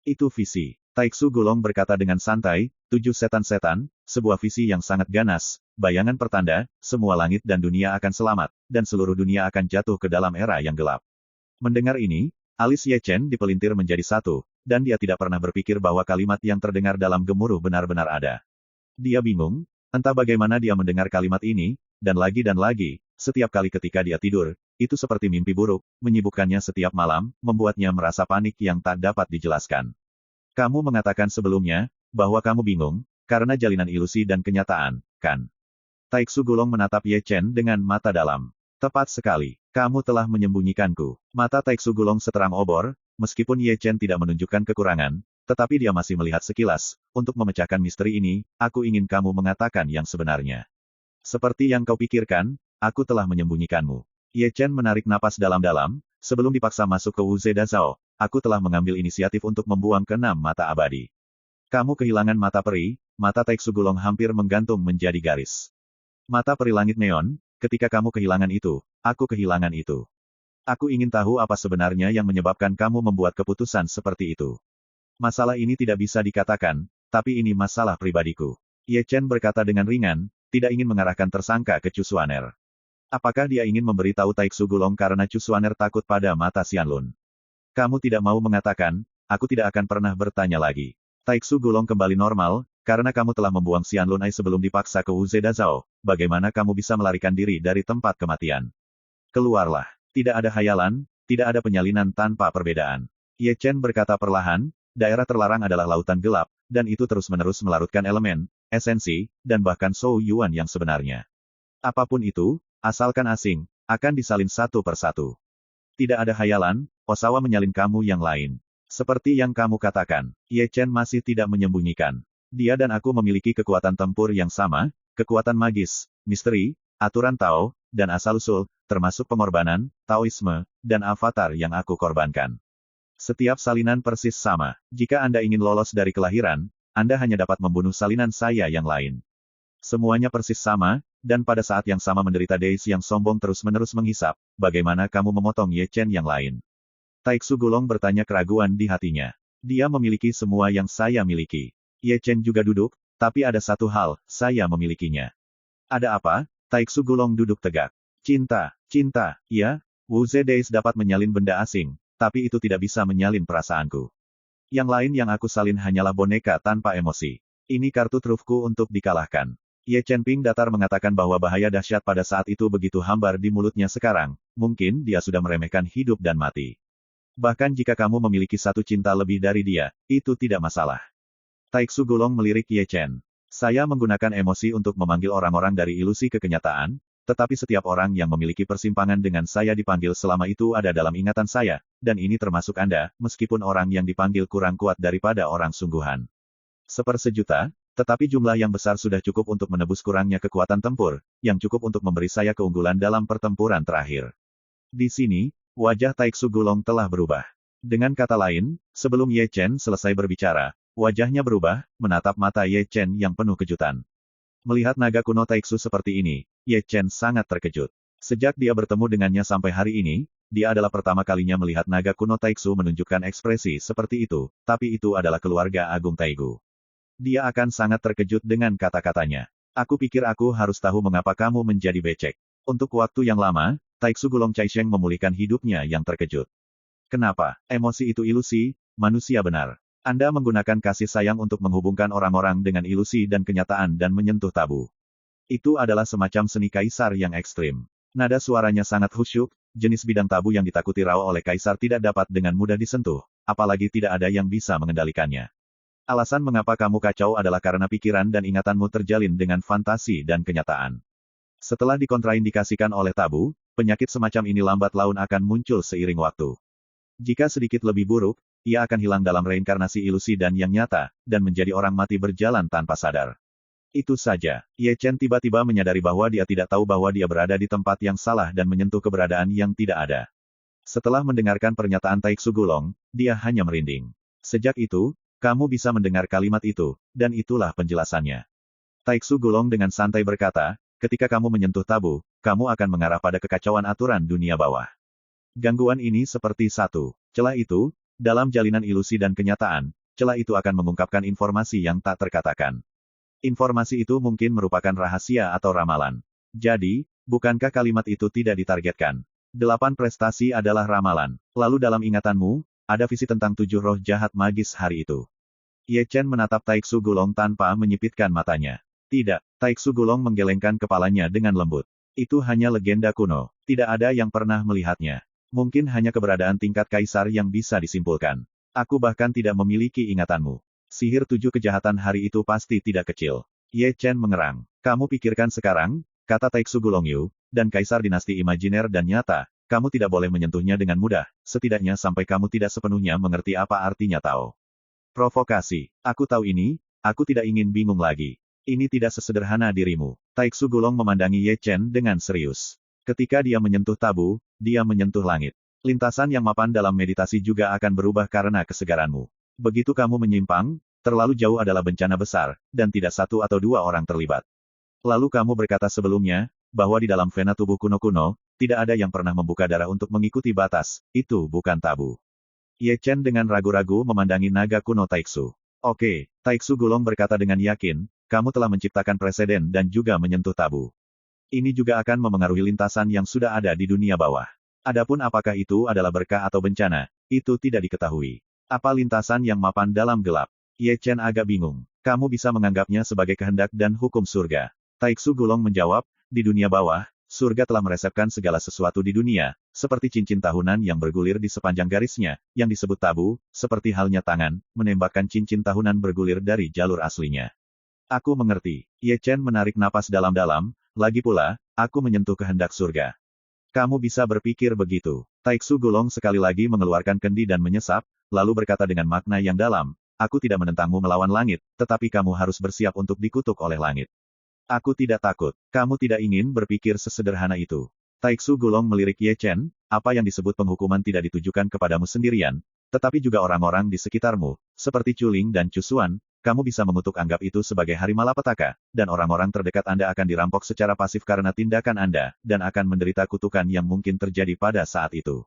Itu visi. Taiksu Gulong berkata dengan santai, 7 setan-setan, sebuah visi yang sangat ganas, bayangan pertanda, semua langit dan dunia akan selamat, dan seluruh dunia akan jatuh ke dalam era yang gelap. Mendengar ini, alis Ye Chen dipelintir menjadi satu, dan dia tidak pernah berpikir bahwa kalimat yang terdengar dalam gemuruh benar-benar ada. Dia bingung, entah bagaimana dia mendengar kalimat ini, dan lagi, setiap kali ketika dia tidur, itu seperti mimpi buruk, menyibukkannya setiap malam, membuatnya merasa panik yang tak dapat dijelaskan. Kamu mengatakan sebelumnya, bahwa kamu bingung, karena jalinan ilusi dan kenyataan, kan? Taiksu Gulong menatap Ye Chen dengan mata dalam. Tepat sekali, kamu telah menyembunyikanku. Mata Taiksu Gulong seterang obor, meskipun Ye Chen tidak menunjukkan kekurangan, tetapi dia masih melihat sekilas. Untuk memecahkan misteri ini, aku ingin kamu mengatakan yang sebenarnya. Seperti yang kau pikirkan, aku telah menyembunyikanmu. Ye Chen menarik napas dalam-dalam, sebelum dipaksa masuk ke Wu Zeda Zhao, aku telah mengambil inisiatif untuk membuang ke-6 mata abadi. Kamu kehilangan mata peri, mata Taiksu Gulong hampir menggantung menjadi garis. Mata peri langit neon, ketika kamu kehilangan itu, aku kehilangan itu. Aku ingin tahu apa sebenarnya yang menyebabkan kamu membuat keputusan seperti itu. Masalah ini tidak bisa dikatakan, tapi ini masalah pribadiku. Ye Chen berkata dengan ringan, tidak ingin mengarahkan tersangka ke Chu Xuaner. Apakah dia ingin memberitahu Taiksu Gulong karena Chu Xuaner takut pada mata Xianlun? Kamu tidak mau mengatakan, aku tidak akan pernah bertanya lagi. Taiksu Gulong kembali normal, karena kamu telah membuang Xianlun Ai sebelum dipaksa ke Wu Zeda Zhao, bagaimana kamu bisa melarikan diri dari tempat kematian? Keluarlah. Tidak ada hayalan, tidak ada penyalinan tanpa perbedaan. Ye Chen berkata perlahan, daerah terlarang adalah lautan gelap, dan itu terus-menerus melarutkan elemen, esensi, dan bahkan Shou Yuan yang sebenarnya. Apapun itu, asalkan asing, akan disalin satu persatu. Tidak ada hayalan, Osawa menyalin kamu yang lain. Seperti yang kamu katakan, Ye Chen masih tidak menyembunyikan. Dia dan aku memiliki kekuatan tempur yang sama, kekuatan magis, misteri, aturan Tao, dan asal-usul, termasuk pengorbanan, Taoisme, dan avatar yang aku korbankan. Setiap salinan persis sama. Jika Anda ingin lolos dari kelahiran, Anda hanya dapat membunuh salinan saya yang lain. Semuanya persis sama, dan pada saat yang sama menderita Deis yang sombong terus-menerus menghisap, bagaimana kamu memotong Ye Chen yang lain? Taiksu Gulong bertanya keraguan di hatinya. Dia memiliki semua yang saya miliki. Ye Chen juga duduk, tapi ada satu hal, saya memilikinya. Ada apa? Taiksu Gulong duduk tegak. Cinta, ya, Wu Zedais dapat menyalin benda asing, tapi itu tidak bisa menyalin perasaanku. Yang lain yang aku salin hanyalah boneka tanpa emosi. Ini kartu trufku untuk dikalahkan. Ye Chen Ping datar mengatakan bahwa bahaya dahsyat pada saat itu begitu hambar di mulutnya sekarang, mungkin dia sudah meremehkan hidup dan mati. Bahkan jika kamu memiliki satu cinta lebih dari dia, itu tidak masalah. Taiksu Gulong melirik Ye Chen. Saya menggunakan emosi untuk memanggil orang-orang dari ilusi ke kenyataan, tetapi setiap orang yang memiliki persimpangan dengan saya dipanggil selama itu ada dalam ingatan saya, dan ini termasuk Anda, meskipun orang yang dipanggil kurang kuat daripada orang sungguhan. Sepersejuta, tetapi jumlah yang besar sudah cukup untuk menebus kurangnya kekuatan tempur, yang cukup untuk memberi saya keunggulan dalam pertempuran terakhir. Di sini, wajah Taiksu Gulong telah berubah. Dengan kata lain, sebelum Ye Chen selesai berbicara, wajahnya berubah, menatap mata Ye Chen yang penuh kejutan. Melihat naga kuno Taiksu seperti ini, Ye Chen sangat terkejut. Sejak dia bertemu dengannya sampai hari ini, dia adalah pertama kalinya melihat naga kuno Taiksu menunjukkan ekspresi seperti itu, tapi itu adalah keluarga Agung Taigu. Dia akan sangat terkejut dengan kata-katanya. Aku pikir aku harus tahu mengapa kamu menjadi becek. Untuk waktu yang lama, Taiksu Gulong Caisheng memulihkan hidupnya yang terkejut. Kenapa? Emosi itu ilusi, manusia benar. Anda menggunakan kasih sayang untuk menghubungkan orang-orang dengan ilusi dan kenyataan dan menyentuh tabu. Itu adalah semacam seni kaisar yang ekstrim. Nada suaranya sangat khusyuk, jenis bidang tabu yang ditakuti Rao oleh kaisar tidak dapat dengan mudah disentuh, apalagi tidak ada yang bisa mengendalikannya. Alasan mengapa kamu kacau adalah karena pikiran dan ingatanmu terjalin dengan fantasi dan kenyataan. Setelah dikontraindikasikan oleh tabu, penyakit semacam ini lambat laun akan muncul seiring waktu. Jika sedikit lebih buruk, ia akan hilang dalam reinkarnasi ilusi dan yang nyata, dan menjadi orang mati berjalan tanpa sadar. Itu saja, Ye Chen tiba-tiba menyadari bahwa dia tidak tahu bahwa dia berada di tempat yang salah dan menyentuh keberadaan yang tidak ada. Setelah mendengarkan pernyataan Taiksu Gulong, dia hanya merinding. Sejak itu, kamu bisa mendengar kalimat itu, dan itulah penjelasannya. Taiksu Gulong dengan santai berkata, ketika kamu menyentuh tabu, kamu akan mengarah pada kekacauan aturan dunia bawah. Gangguan ini seperti satu celah itu, dalam jalinan ilusi dan kenyataan, celah itu akan mengungkapkan informasi yang tak terkatakan. Informasi itu mungkin merupakan rahasia atau ramalan. Jadi, bukankah kalimat itu tidak ditargetkan? 8 prestasi adalah ramalan. Lalu dalam ingatanmu, ada visi tentang 7 roh jahat magis hari itu. Ye Chen menatap Taiksu Gulong tanpa menyipitkan matanya. Tidak, Taiksu Gulong menggelengkan kepalanya dengan lembut. Itu hanya legenda kuno. Tidak ada yang pernah melihatnya. Mungkin hanya keberadaan tingkat kaisar yang bisa disimpulkan. Aku bahkan tidak memiliki ingatanmu. Sihir 7 kejahatan hari itu pasti tidak kecil. Ye Chen mengerang. Kamu pikirkan sekarang, kata Taiksu Gulong Yu, dan kaisar dinasti imajiner dan nyata, kamu tidak boleh menyentuhnya dengan mudah, setidaknya sampai kamu tidak sepenuhnya mengerti apa artinya Tao. Provokasi. Aku tahu ini, aku tidak ingin bingung lagi. Ini tidak sesederhana dirimu. Taiksu Gulong memandangi Ye Chen dengan serius. Ketika dia menyentuh tabu, dia menyentuh langit. Lintasan yang mapan dalam meditasi juga akan berubah karena kesegaranmu. Begitu kamu menyimpang, terlalu jauh adalah bencana besar, dan tidak 1 atau 2 orang terlibat. Lalu kamu berkata sebelumnya, bahwa di dalam vena tubuh kuno-kuno, tidak ada yang pernah membuka darah untuk mengikuti batas, itu bukan tabu. Ye Chen dengan ragu-ragu memandangi naga kuno Taiksu. Oke, Taiksu Gulong berkata dengan yakin, kamu telah menciptakan preseden dan juga menyentuh tabu. Ini juga akan memengaruhi lintasan yang sudah ada di dunia bawah. Adapun apakah itu adalah berkah atau bencana, itu tidak diketahui. Apa lintasan yang mapan dalam gelap? Ye Chen agak bingung. Kamu bisa menganggapnya sebagai kehendak dan hukum surga. Taiksu Gulong menjawab, di dunia bawah, surga telah meresepkan segala sesuatu di dunia, seperti cincin tahunan yang bergulir di sepanjang garisnya, yang disebut tabu, seperti halnya tangan, menembakkan cincin tahunan bergulir dari jalur aslinya. Aku mengerti. Ye Chen menarik napas dalam-dalam, lagi pula, aku menyentuh kehendak surga. Kamu bisa berpikir begitu. Taiksu Gulong sekali lagi mengeluarkan kendi dan menyesap, lalu berkata dengan makna yang dalam, aku tidak menentangmu melawan langit, tetapi kamu harus bersiap untuk dikutuk oleh langit. Aku tidak takut. Kamu tidak ingin berpikir sesederhana itu. Taiksu Gulong melirik Ye Chen, apa yang disebut penghukuman tidak ditujukan kepadamu sendirian, tetapi juga orang-orang di sekitarmu, seperti Chuling dan Cusuan, kamu bisa mengutuk anggap itu sebagai hari malapetaka, dan orang-orang terdekat Anda akan dirampok secara pasif karena tindakan Anda, dan akan menderita kutukan yang mungkin terjadi pada saat itu.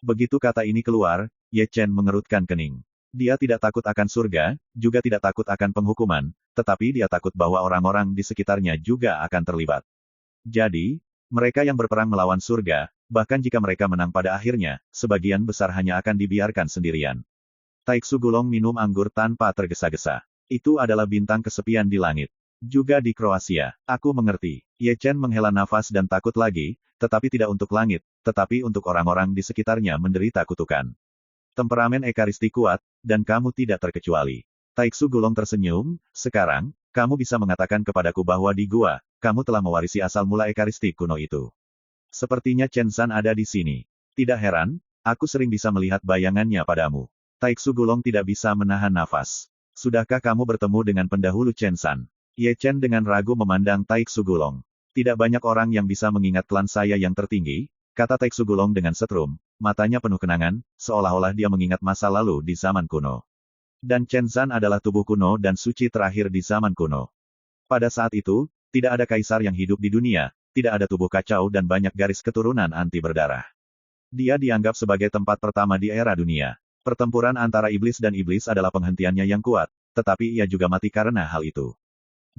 Begitu kata ini keluar, Ye Chen mengerutkan kening. Dia tidak takut akan surga, juga tidak takut akan penghukuman, tetapi dia takut bahwa orang-orang di sekitarnya juga akan terlibat. Jadi, mereka yang berperang melawan surga, bahkan jika mereka menang pada akhirnya, sebagian besar hanya akan dibiarkan sendirian. Taiksu Gulong minum anggur tanpa tergesa-gesa. Itu adalah bintang kesepian di langit. Juga di Kroasia. Aku mengerti. Ye Chen menghela nafas dan takut lagi, tetapi tidak untuk langit, tetapi untuk orang-orang di sekitarnya menderita kutukan. Temperamen Ekaristi kuat, dan kamu tidak terkecuali. Taiksu Gulong tersenyum, sekarang, kamu bisa mengatakan kepadaku bahwa di gua, kamu telah mewarisi asal mula ekaristi kuno itu. Sepertinya Chen Zhan ada di sini. Tidak heran, aku sering bisa melihat bayangannya padamu. Taiksu Gulong tidak bisa menahan nafas. Sudahkah kamu bertemu dengan pendahulu Chen Zhan? Ye Chen dengan ragu memandang Taiksu Gulong. Tidak banyak orang yang bisa mengingat klan saya yang tertinggi, kata Taiksu Gulong dengan setrum, matanya penuh kenangan, seolah-olah dia mengingat masa lalu di zaman kuno. Dan Chen Zhan adalah tubuh kuno dan suci terakhir di zaman kuno. Pada saat itu, tidak ada kaisar yang hidup di dunia, tidak ada tubuh kacau dan banyak garis keturunan anti berdarah. Dia dianggap sebagai tempat pertama di era dunia. Pertempuran antara iblis dan iblis adalah penghentiannya yang kuat, tetapi ia juga mati karena hal itu.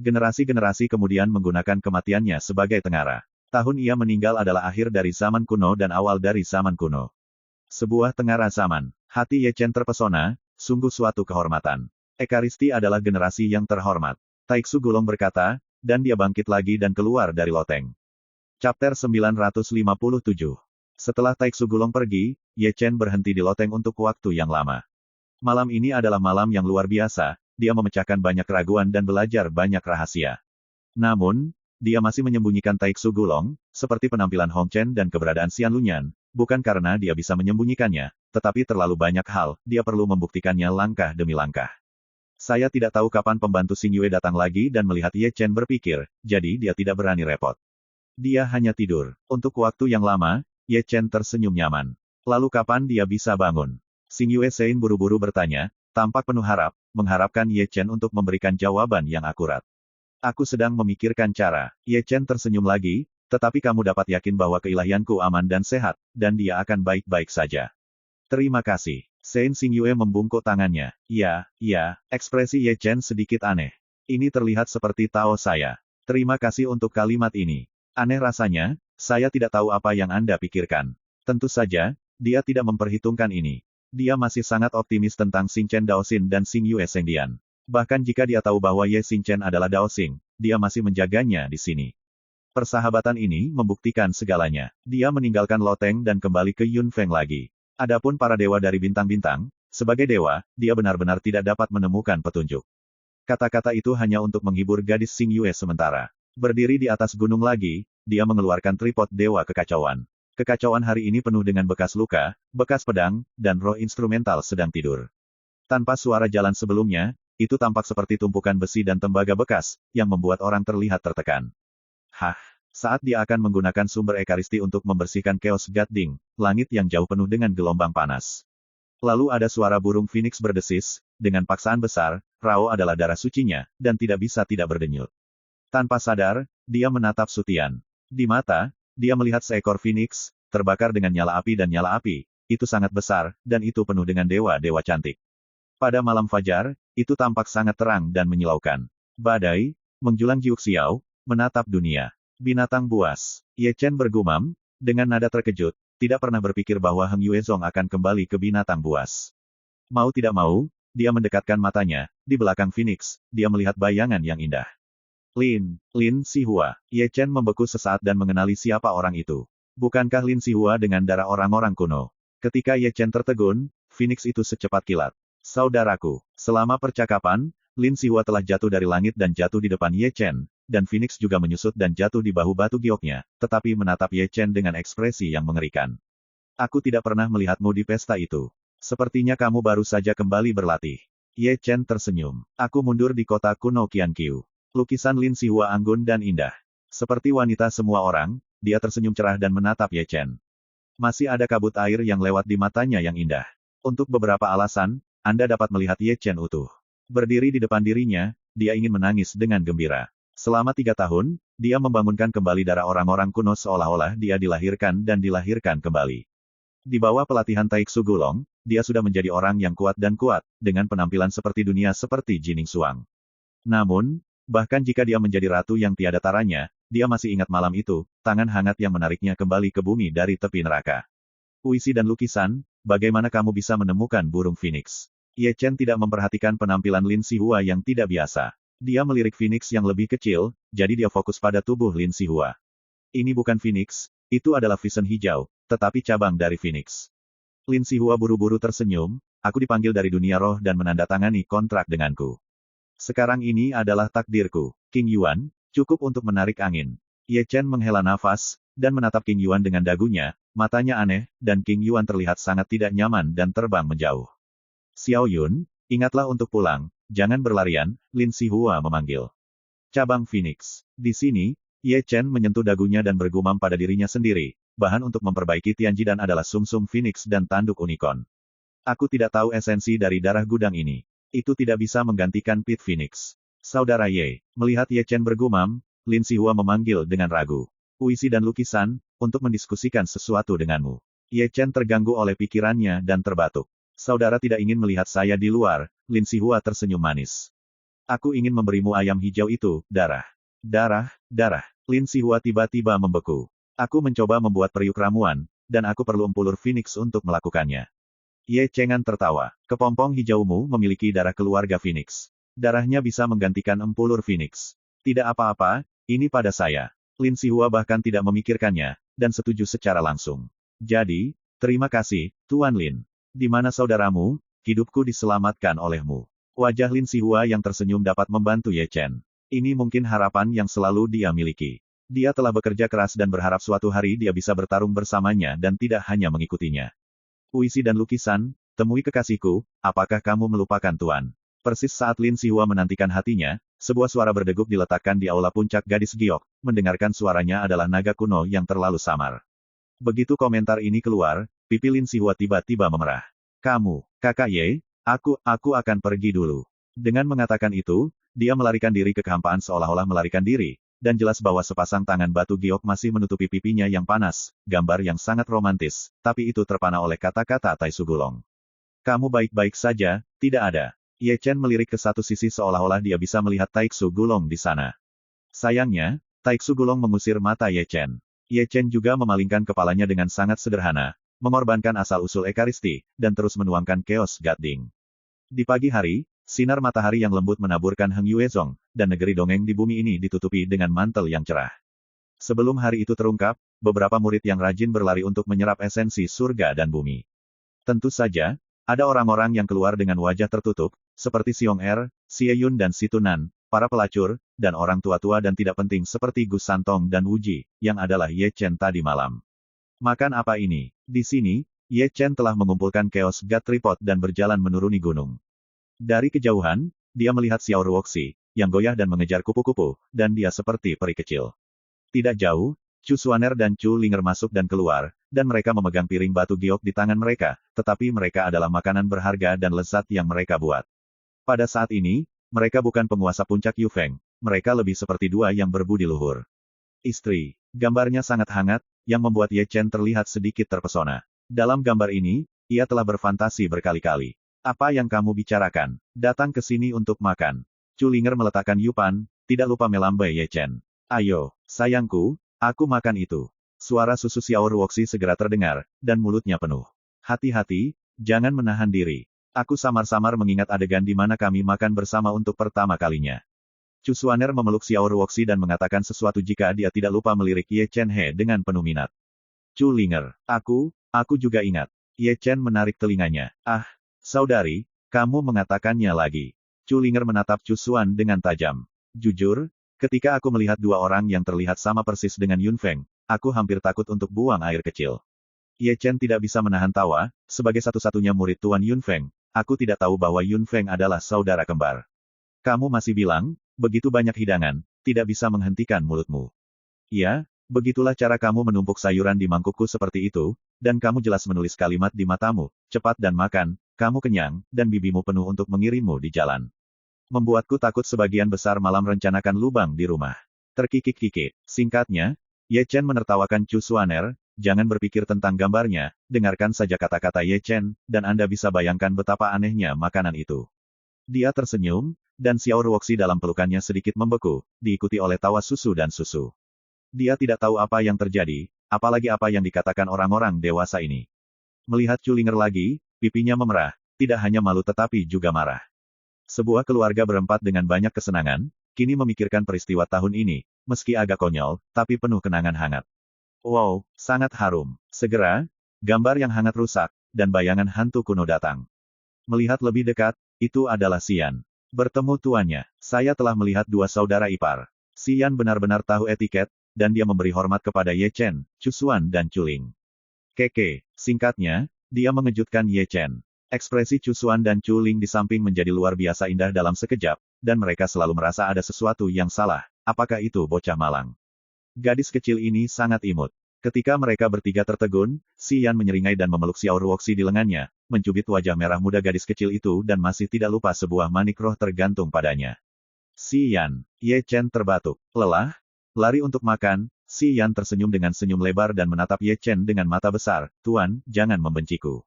Generasi-generasi kemudian menggunakan kematiannya sebagai tengara. Tahun ia meninggal adalah akhir dari zaman kuno dan awal dari zaman kuno. Sebuah tengara zaman. Hati Ye Chen terpesona, sungguh suatu kehormatan. Ekaristi adalah generasi yang terhormat. Taiksu Gulong berkata, dan dia bangkit lagi dan keluar dari loteng. Chapter 957. Setelah Taiksu Gulong pergi, Ye Chen berhenti di loteng untuk waktu yang lama. Malam ini adalah malam yang luar biasa, dia memecahkan banyak keraguan dan belajar banyak rahasia. Namun, dia masih menyembunyikan Taiksu Gulong, seperti penampilan Hong Chen dan keberadaan Xian Lunyan, bukan karena dia bisa menyembunyikannya, tetapi terlalu banyak hal, dia perlu membuktikannya langkah demi langkah. Saya tidak tahu kapan pembantu Xing Yue datang lagi dan melihat Ye Chen berpikir, jadi dia tidak berani repot. Dia hanya tidur. Untuk waktu yang lama, Ye Chen tersenyum nyaman. Lalu kapan dia bisa bangun? Xing Yue Sein buru-buru bertanya, tampak penuh mengharapkan Ye Chen untuk memberikan jawaban yang akurat. Aku sedang memikirkan cara. Ye Chen tersenyum lagi, tetapi kamu dapat yakin bahwa keilahianku aman dan sehat, dan dia akan baik-baik saja. Terima kasih. Sein Xing Yue membungkuk tangannya. Ya, ekspresi Ye Chen sedikit aneh. Ini terlihat seperti Tao saya. Terima kasih untuk kalimat ini. Aneh rasanya, saya tidak tahu apa yang Anda pikirkan. Tentu saja, dia tidak memperhitungkan ini. Dia masih sangat optimis tentang Xing Chen Daoxin dan Xing Yue Sengdian. Bahkan jika dia tahu bahwa Ye Xing Chen adalah Daoxing, dia masih menjaganya di sini. Persahabatan ini membuktikan segalanya. Dia meninggalkan loteng dan kembali ke Yun Feng lagi. Adapun para dewa dari bintang-bintang, sebagai dewa, dia benar-benar tidak dapat menemukan petunjuk. Kata-kata itu hanya untuk menghibur gadis Xing Yue sementara. Berdiri di atas gunung lagi, dia mengeluarkan tripod dewa kekacauan. Kekacauan hari ini penuh dengan bekas luka, bekas pedang, dan roh instrumental sedang tidur. Tanpa suara jalan sebelumnya, itu tampak seperti tumpukan besi dan tembaga bekas, yang membuat orang terlihat tertekan. Saat dia akan menggunakan sumber ekaristi untuk membersihkan Chaos Gadding, langit yang jauh penuh dengan gelombang panas. Lalu ada suara burung phoenix berdesis, dengan paksaan besar, Rao adalah darah sucinya, dan tidak bisa tidak berdenyut. Tanpa sadar, dia menatap Sutian. Di mata, dia melihat seekor phoenix, terbakar dengan nyala api dan nyala api, itu sangat besar, dan itu penuh dengan dewa-dewa cantik. Pada malam fajar, itu tampak sangat terang dan menyilaukan. Badai, menjulang Jiuk Xiao, menatap dunia. Binatang buas. Ye Chen bergumam, dengan nada terkejut, tidak pernah berpikir bahwa Heng Yuezong akan kembali ke binatang buas. Mau tidak mau, dia mendekatkan matanya, di belakang phoenix, dia melihat bayangan yang indah. Lin Sihua. Ye Chen membeku sesaat dan mengenali siapa orang itu. Bukankah Lin Sihua dengan darah orang-orang kuno? Ketika Ye Chen tertegun, phoenix itu secepat kilat. Saudaraku, selama percakapan, Lin Sihua telah jatuh dari langit dan jatuh di depan Ye Chen, dan phoenix juga menyusut dan jatuh di bahu batu gioknya, tetapi menatap Ye Chen dengan ekspresi yang mengerikan. Aku tidak pernah melihatmu di pesta itu. Sepertinya kamu baru saja kembali berlatih. Ye Chen tersenyum. Aku mundur di kota kuno Qianqiu. Lukisan Lin Sihua anggun dan indah. Seperti wanita semua orang, dia tersenyum cerah dan menatap Ye Chen. Masih ada kabut air yang lewat di matanya yang indah. Untuk beberapa alasan, Anda dapat melihat Ye Chen utuh. Berdiri di depan dirinya, dia ingin menangis dengan gembira. Selama 3 tahun, dia membangunkan kembali darah orang-orang kuno seolah-olah dia dilahirkan dan dilahirkan kembali. Di bawah pelatihan Taiksu Gulong, dia sudah menjadi orang yang kuat, dengan penampilan seperti dunia seperti Jining Suang. Namun, bahkan jika dia menjadi ratu yang tiada taranya, dia masih ingat malam itu, tangan hangat yang menariknya kembali ke bumi dari tepi neraka. Puisi dan lukisan, bagaimana kamu bisa menemukan burung phoenix? Ye Chen tidak memperhatikan penampilan Lin Sihua yang tidak biasa. Dia melirik phoenix yang lebih kecil, jadi dia fokus pada tubuh Lin Sihua. Ini bukan phoenix, itu adalah Vision hijau, tetapi cabang dari phoenix. Lin Sihua buru-buru tersenyum, aku dipanggil dari dunia roh dan menandatangani kontrak denganku. Sekarang ini adalah takdirku. King Yuan, cukup untuk menarik angin. Ye Chen menghela nafas, dan menatap King Yuan dengan dagunya, matanya aneh, dan King Yuan terlihat sangat tidak nyaman dan terbang menjauh. Xiao Yun, ingatlah untuk pulang, jangan berlarian, Lin Sihua memanggil. Cabang Phoenix. Di sini, Ye Chen menyentuh dagunya dan bergumam pada dirinya sendiri, bahan untuk memperbaiki Tianjidan adalah sumsum Phoenix dan tanduk unicorn. Aku tidak tahu esensi dari darah gudang ini. Itu tidak bisa menggantikan Pit Phoenix. Saudara Ye, melihat Ye Chen bergumam, Lin Sihua memanggil dengan ragu. Puisi dan lukisan, untuk mendiskusikan sesuatu denganmu. Ye Chen terganggu oleh pikirannya dan terbatuk. Saudara tidak ingin melihat saya di luar, Lin Sihua tersenyum manis. Aku ingin memberimu ayam hijau itu, darah. Darah, darah. Lin Sihua tiba-tiba membeku. Aku mencoba membuat periuk ramuan, dan aku perlu empulur Phoenix untuk melakukannya. Ye Chengan tertawa. Kepompong hijaumu memiliki darah keluarga Phoenix. Darahnya bisa menggantikan empulur Phoenix. Tidak apa-apa, ini pada saya. Lin Sihua bahkan tidak memikirkannya, dan setuju secara langsung. Jadi, terima kasih, Tuan Lin. Di mana saudaramu, hidupku diselamatkan olehmu. Wajah Lin Sihua yang tersenyum dapat membantu Ye Chen. Ini mungkin harapan yang selalu dia miliki. Dia telah bekerja keras dan berharap suatu hari dia bisa bertarung bersamanya dan tidak hanya mengikutinya. Puisi dan lukisan, temui kekasihku, apakah kamu melupakan Tuan? Persis saat Lin Sihua menantikan hatinya, sebuah suara berdeguk diletakkan di aula puncak gadis giok, mendengarkan suaranya adalah naga kuno yang terlalu samar. Begitu komentar ini keluar, pipi Lin Sihua tiba-tiba memerah. Kamu, kakak Ye, aku akan pergi dulu. Dengan mengatakan itu, dia melarikan diri ke kehampaan seolah-olah melarikan diri, dan jelas bahwa sepasang tangan batu giok masih menutupi pipinya yang panas, gambar yang sangat romantis, tapi itu terpana oleh kata-kata Tai Sugulong. Kamu baik-baik saja, tidak ada. Ye Chen melirik ke satu sisi seolah-olah dia bisa melihat Tai Sugulong di sana. Sayangnya, Tai Sugulong mengusir mata Ye Chen. Ye Chen juga memalingkan kepalanya dengan sangat sederhana, mengorbankan asal-usul Ekaristi, dan terus menuangkan Chaos Gathering. Di pagi hari, sinar matahari yang lembut menaburkan Heng Yuezong, dan negeri dongeng di bumi ini ditutupi dengan mantel yang cerah. Sebelum hari itu terungkap, beberapa murid yang rajin berlari untuk menyerap esensi surga dan bumi. Tentu saja, ada orang-orang yang keluar dengan wajah tertutup, seperti Xiong Er, Xie Yun dan Si Tunan, para pelacur, dan orang tua-tua dan tidak penting seperti Gu Santong dan Wu Ji, yang adalah Ye Chen tadi malam. Makan apa ini? Di sini, Ye Chen telah mengumpulkan Chaos God Tripod dan berjalan menuruni gunung. Dari kejauhan, dia melihat Xiao Ruoxi, yang goyah dan mengejar kupu-kupu, dan dia seperti peri kecil. Tidak jauh, Chu Xuaner dan Chu Linger masuk dan keluar, dan mereka memegang piring batu giok di tangan mereka, tetapi mereka adalah makanan berharga dan lezat yang mereka buat. Pada saat ini, mereka bukan penguasa puncak Yufeng, mereka lebih seperti dua yang berbudi luhur. Istri, gambarnya sangat hangat, yang membuat Ye Chen terlihat sedikit terpesona. Dalam gambar ini, ia telah berfantasi berkali-kali. Apa yang kamu bicarakan? Datang ke sini untuk makan. Chu Linger meletakkan yupan, tidak lupa melambai Ye Chen. Ayo, sayangku, aku makan itu. Suara susu Xiao Ruoxi segera terdengar, dan mulutnya penuh. Hati-hati, jangan menahan diri. Aku samar-samar mengingat adegan di mana kami makan bersama untuk pertama kalinya. Chu Xuaner memeluk Xiao Ruoxi dan mengatakan sesuatu jika dia tidak lupa melirik Ye Chen He dengan penuh minat. Chu Linger, aku juga ingat. Ye Chen menarik telinganya. Ah, saudari, kamu mengatakannya lagi. Chu Linger menatap Chu Xuan dengan tajam. Jujur, ketika aku melihat dua orang yang terlihat sama persis dengan Yun Feng, aku hampir takut untuk buang air kecil. Ye Chen tidak bisa menahan tawa, sebagai satu-satunya murid Tuan Yun Feng, aku tidak tahu bahwa Yun Feng adalah saudara kembar. Kamu masih bilang, begitu banyak hidangan, tidak bisa menghentikan mulutmu. Ya, begitulah cara kamu menumpuk sayuran di mangkukku seperti itu, dan kamu jelas menulis kalimat di matamu, cepat dan makan, kamu kenyang, dan bibimu penuh untuk mengirimmu di jalan. Membuatku takut sebagian besar malam rencanakan lubang di rumah. Terkikik-kikik. Singkatnya, Ye Chen menertawakan Chu Xuaner, jangan berpikir tentang gambarnya, dengarkan saja kata-kata Ye Chen, dan Anda bisa bayangkan betapa anehnya makanan itu. Dia tersenyum, dan Xiao Ruoxi dalam pelukannya sedikit membeku, diikuti oleh tawa susu dan susu. Dia tidak tahu apa yang terjadi, apalagi apa yang dikatakan orang-orang dewasa ini. Melihat Chu Linger lagi, pipinya memerah, tidak hanya malu tetapi juga marah. Sebuah keluarga berempat dengan banyak kesenangan, kini memikirkan peristiwa tahun ini, meski agak konyol, tapi penuh kenangan hangat. Wow, sangat harum. Segera, gambar yang hangat rusak, dan bayangan hantu kuno datang. Melihat lebih dekat, itu adalah Xian. Bertemu tuannya, saya telah melihat dua saudara ipar. Si Yan benar-benar tahu etiket, dan dia memberi hormat kepada Ye Chen, Chu Xuan dan Chu Ling. Keke, singkatnya, dia mengejutkan Ye Chen. Ekspresi Chu Xuan dan Chu Ling di samping menjadi luar biasa indah dalam sekejap, dan mereka selalu merasa ada sesuatu yang salah. Apakah itu bocah malang? Gadis kecil ini sangat imut. Ketika mereka bertiga tertegun, Si Yan menyeringai dan memeluk Xiao Ruoxi di lengannya, mencubit wajah merah muda gadis kecil itu dan masih tidak lupa sebuah manik roh tergantung padanya. Si Yan, Ye Chen terbatuk. Lelah? Lari untuk makan, Si Yan tersenyum dengan senyum lebar dan menatap Ye Chen dengan mata besar. Tuan, jangan membenciku.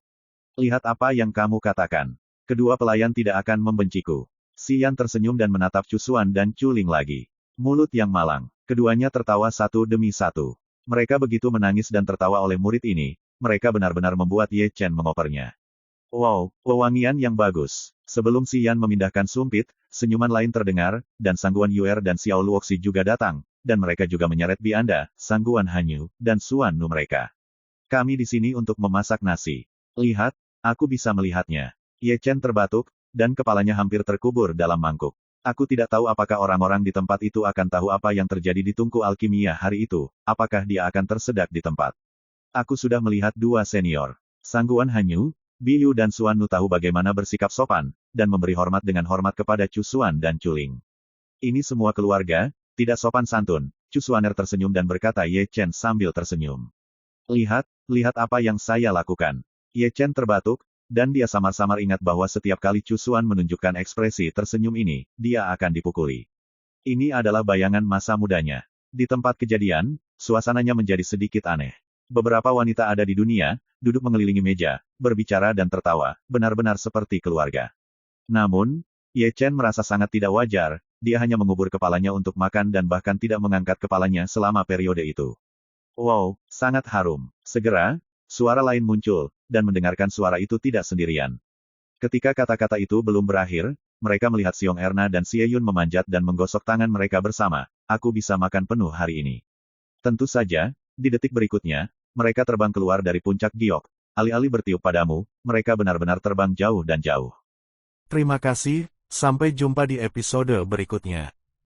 Lihat apa yang kamu katakan. Kedua pelayan tidak akan membenciku. Si Yan tersenyum dan menatap Chu Xuan dan Chu Ling lagi. Mulut yang malang. Keduanya tertawa satu demi satu. Mereka begitu menangis dan tertawa oleh murid ini, mereka benar-benar membuat Ye Chen mengopernya. Wow, wewangian yang bagus. Sebelum Si Yan memindahkan sumpit, senyuman lain terdengar, dan Sangguan Yuer dan Xiao Luoxi juga datang, dan mereka juga menyeret Bi Anda, Sangguan Hanyu, dan Suan Nu mereka. Kami di sini untuk memasak nasi. Lihat, aku bisa melihatnya. Ye Chen terbatuk, dan kepalanya hampir terkubur dalam mangkuk. Aku tidak tahu apakah orang-orang di tempat itu akan tahu apa yang terjadi di tungku alkimia hari itu, apakah dia akan tersedak di tempat. Aku sudah melihat dua senior. Sangguan Hanyu, Bi Yu dan Suan Nu tahu bagaimana bersikap sopan, dan memberi hormat dengan hormat kepada Chu Xuan dan Chu Ling. Ini semua keluarga, tidak sopan santun. Chu Xuaner tersenyum dan berkata Ye Chen sambil tersenyum. Lihat apa yang saya lakukan. Ye Chen terbatuk, dan dia samar-samar ingat bahwa setiap kali Chu Xuan menunjukkan ekspresi tersenyum ini, dia akan dipukuli. Ini adalah bayangan masa mudanya. Di tempat kejadian, suasananya menjadi sedikit aneh. Beberapa wanita ada di dunia, duduk mengelilingi meja, berbicara dan tertawa, benar-benar seperti keluarga. Namun, Ye Chen merasa sangat tidak wajar, dia hanya mengubur kepalanya untuk makan dan bahkan tidak mengangkat kepalanya selama periode itu. Wow, sangat harum. Segera, suara lain muncul, dan mendengarkan suara itu tidak sendirian. Ketika kata-kata itu belum berakhir, mereka melihat Xiong Erna dan Xie Yun memanjat dan menggosok tangan mereka bersama. Aku bisa makan penuh hari ini. Tentu saja, di detik berikutnya, mereka terbang keluar dari puncak giok. Alih-alih bertiup padamu, mereka benar-benar terbang jauh dan jauh. Terima kasih, sampai jumpa di episode berikutnya.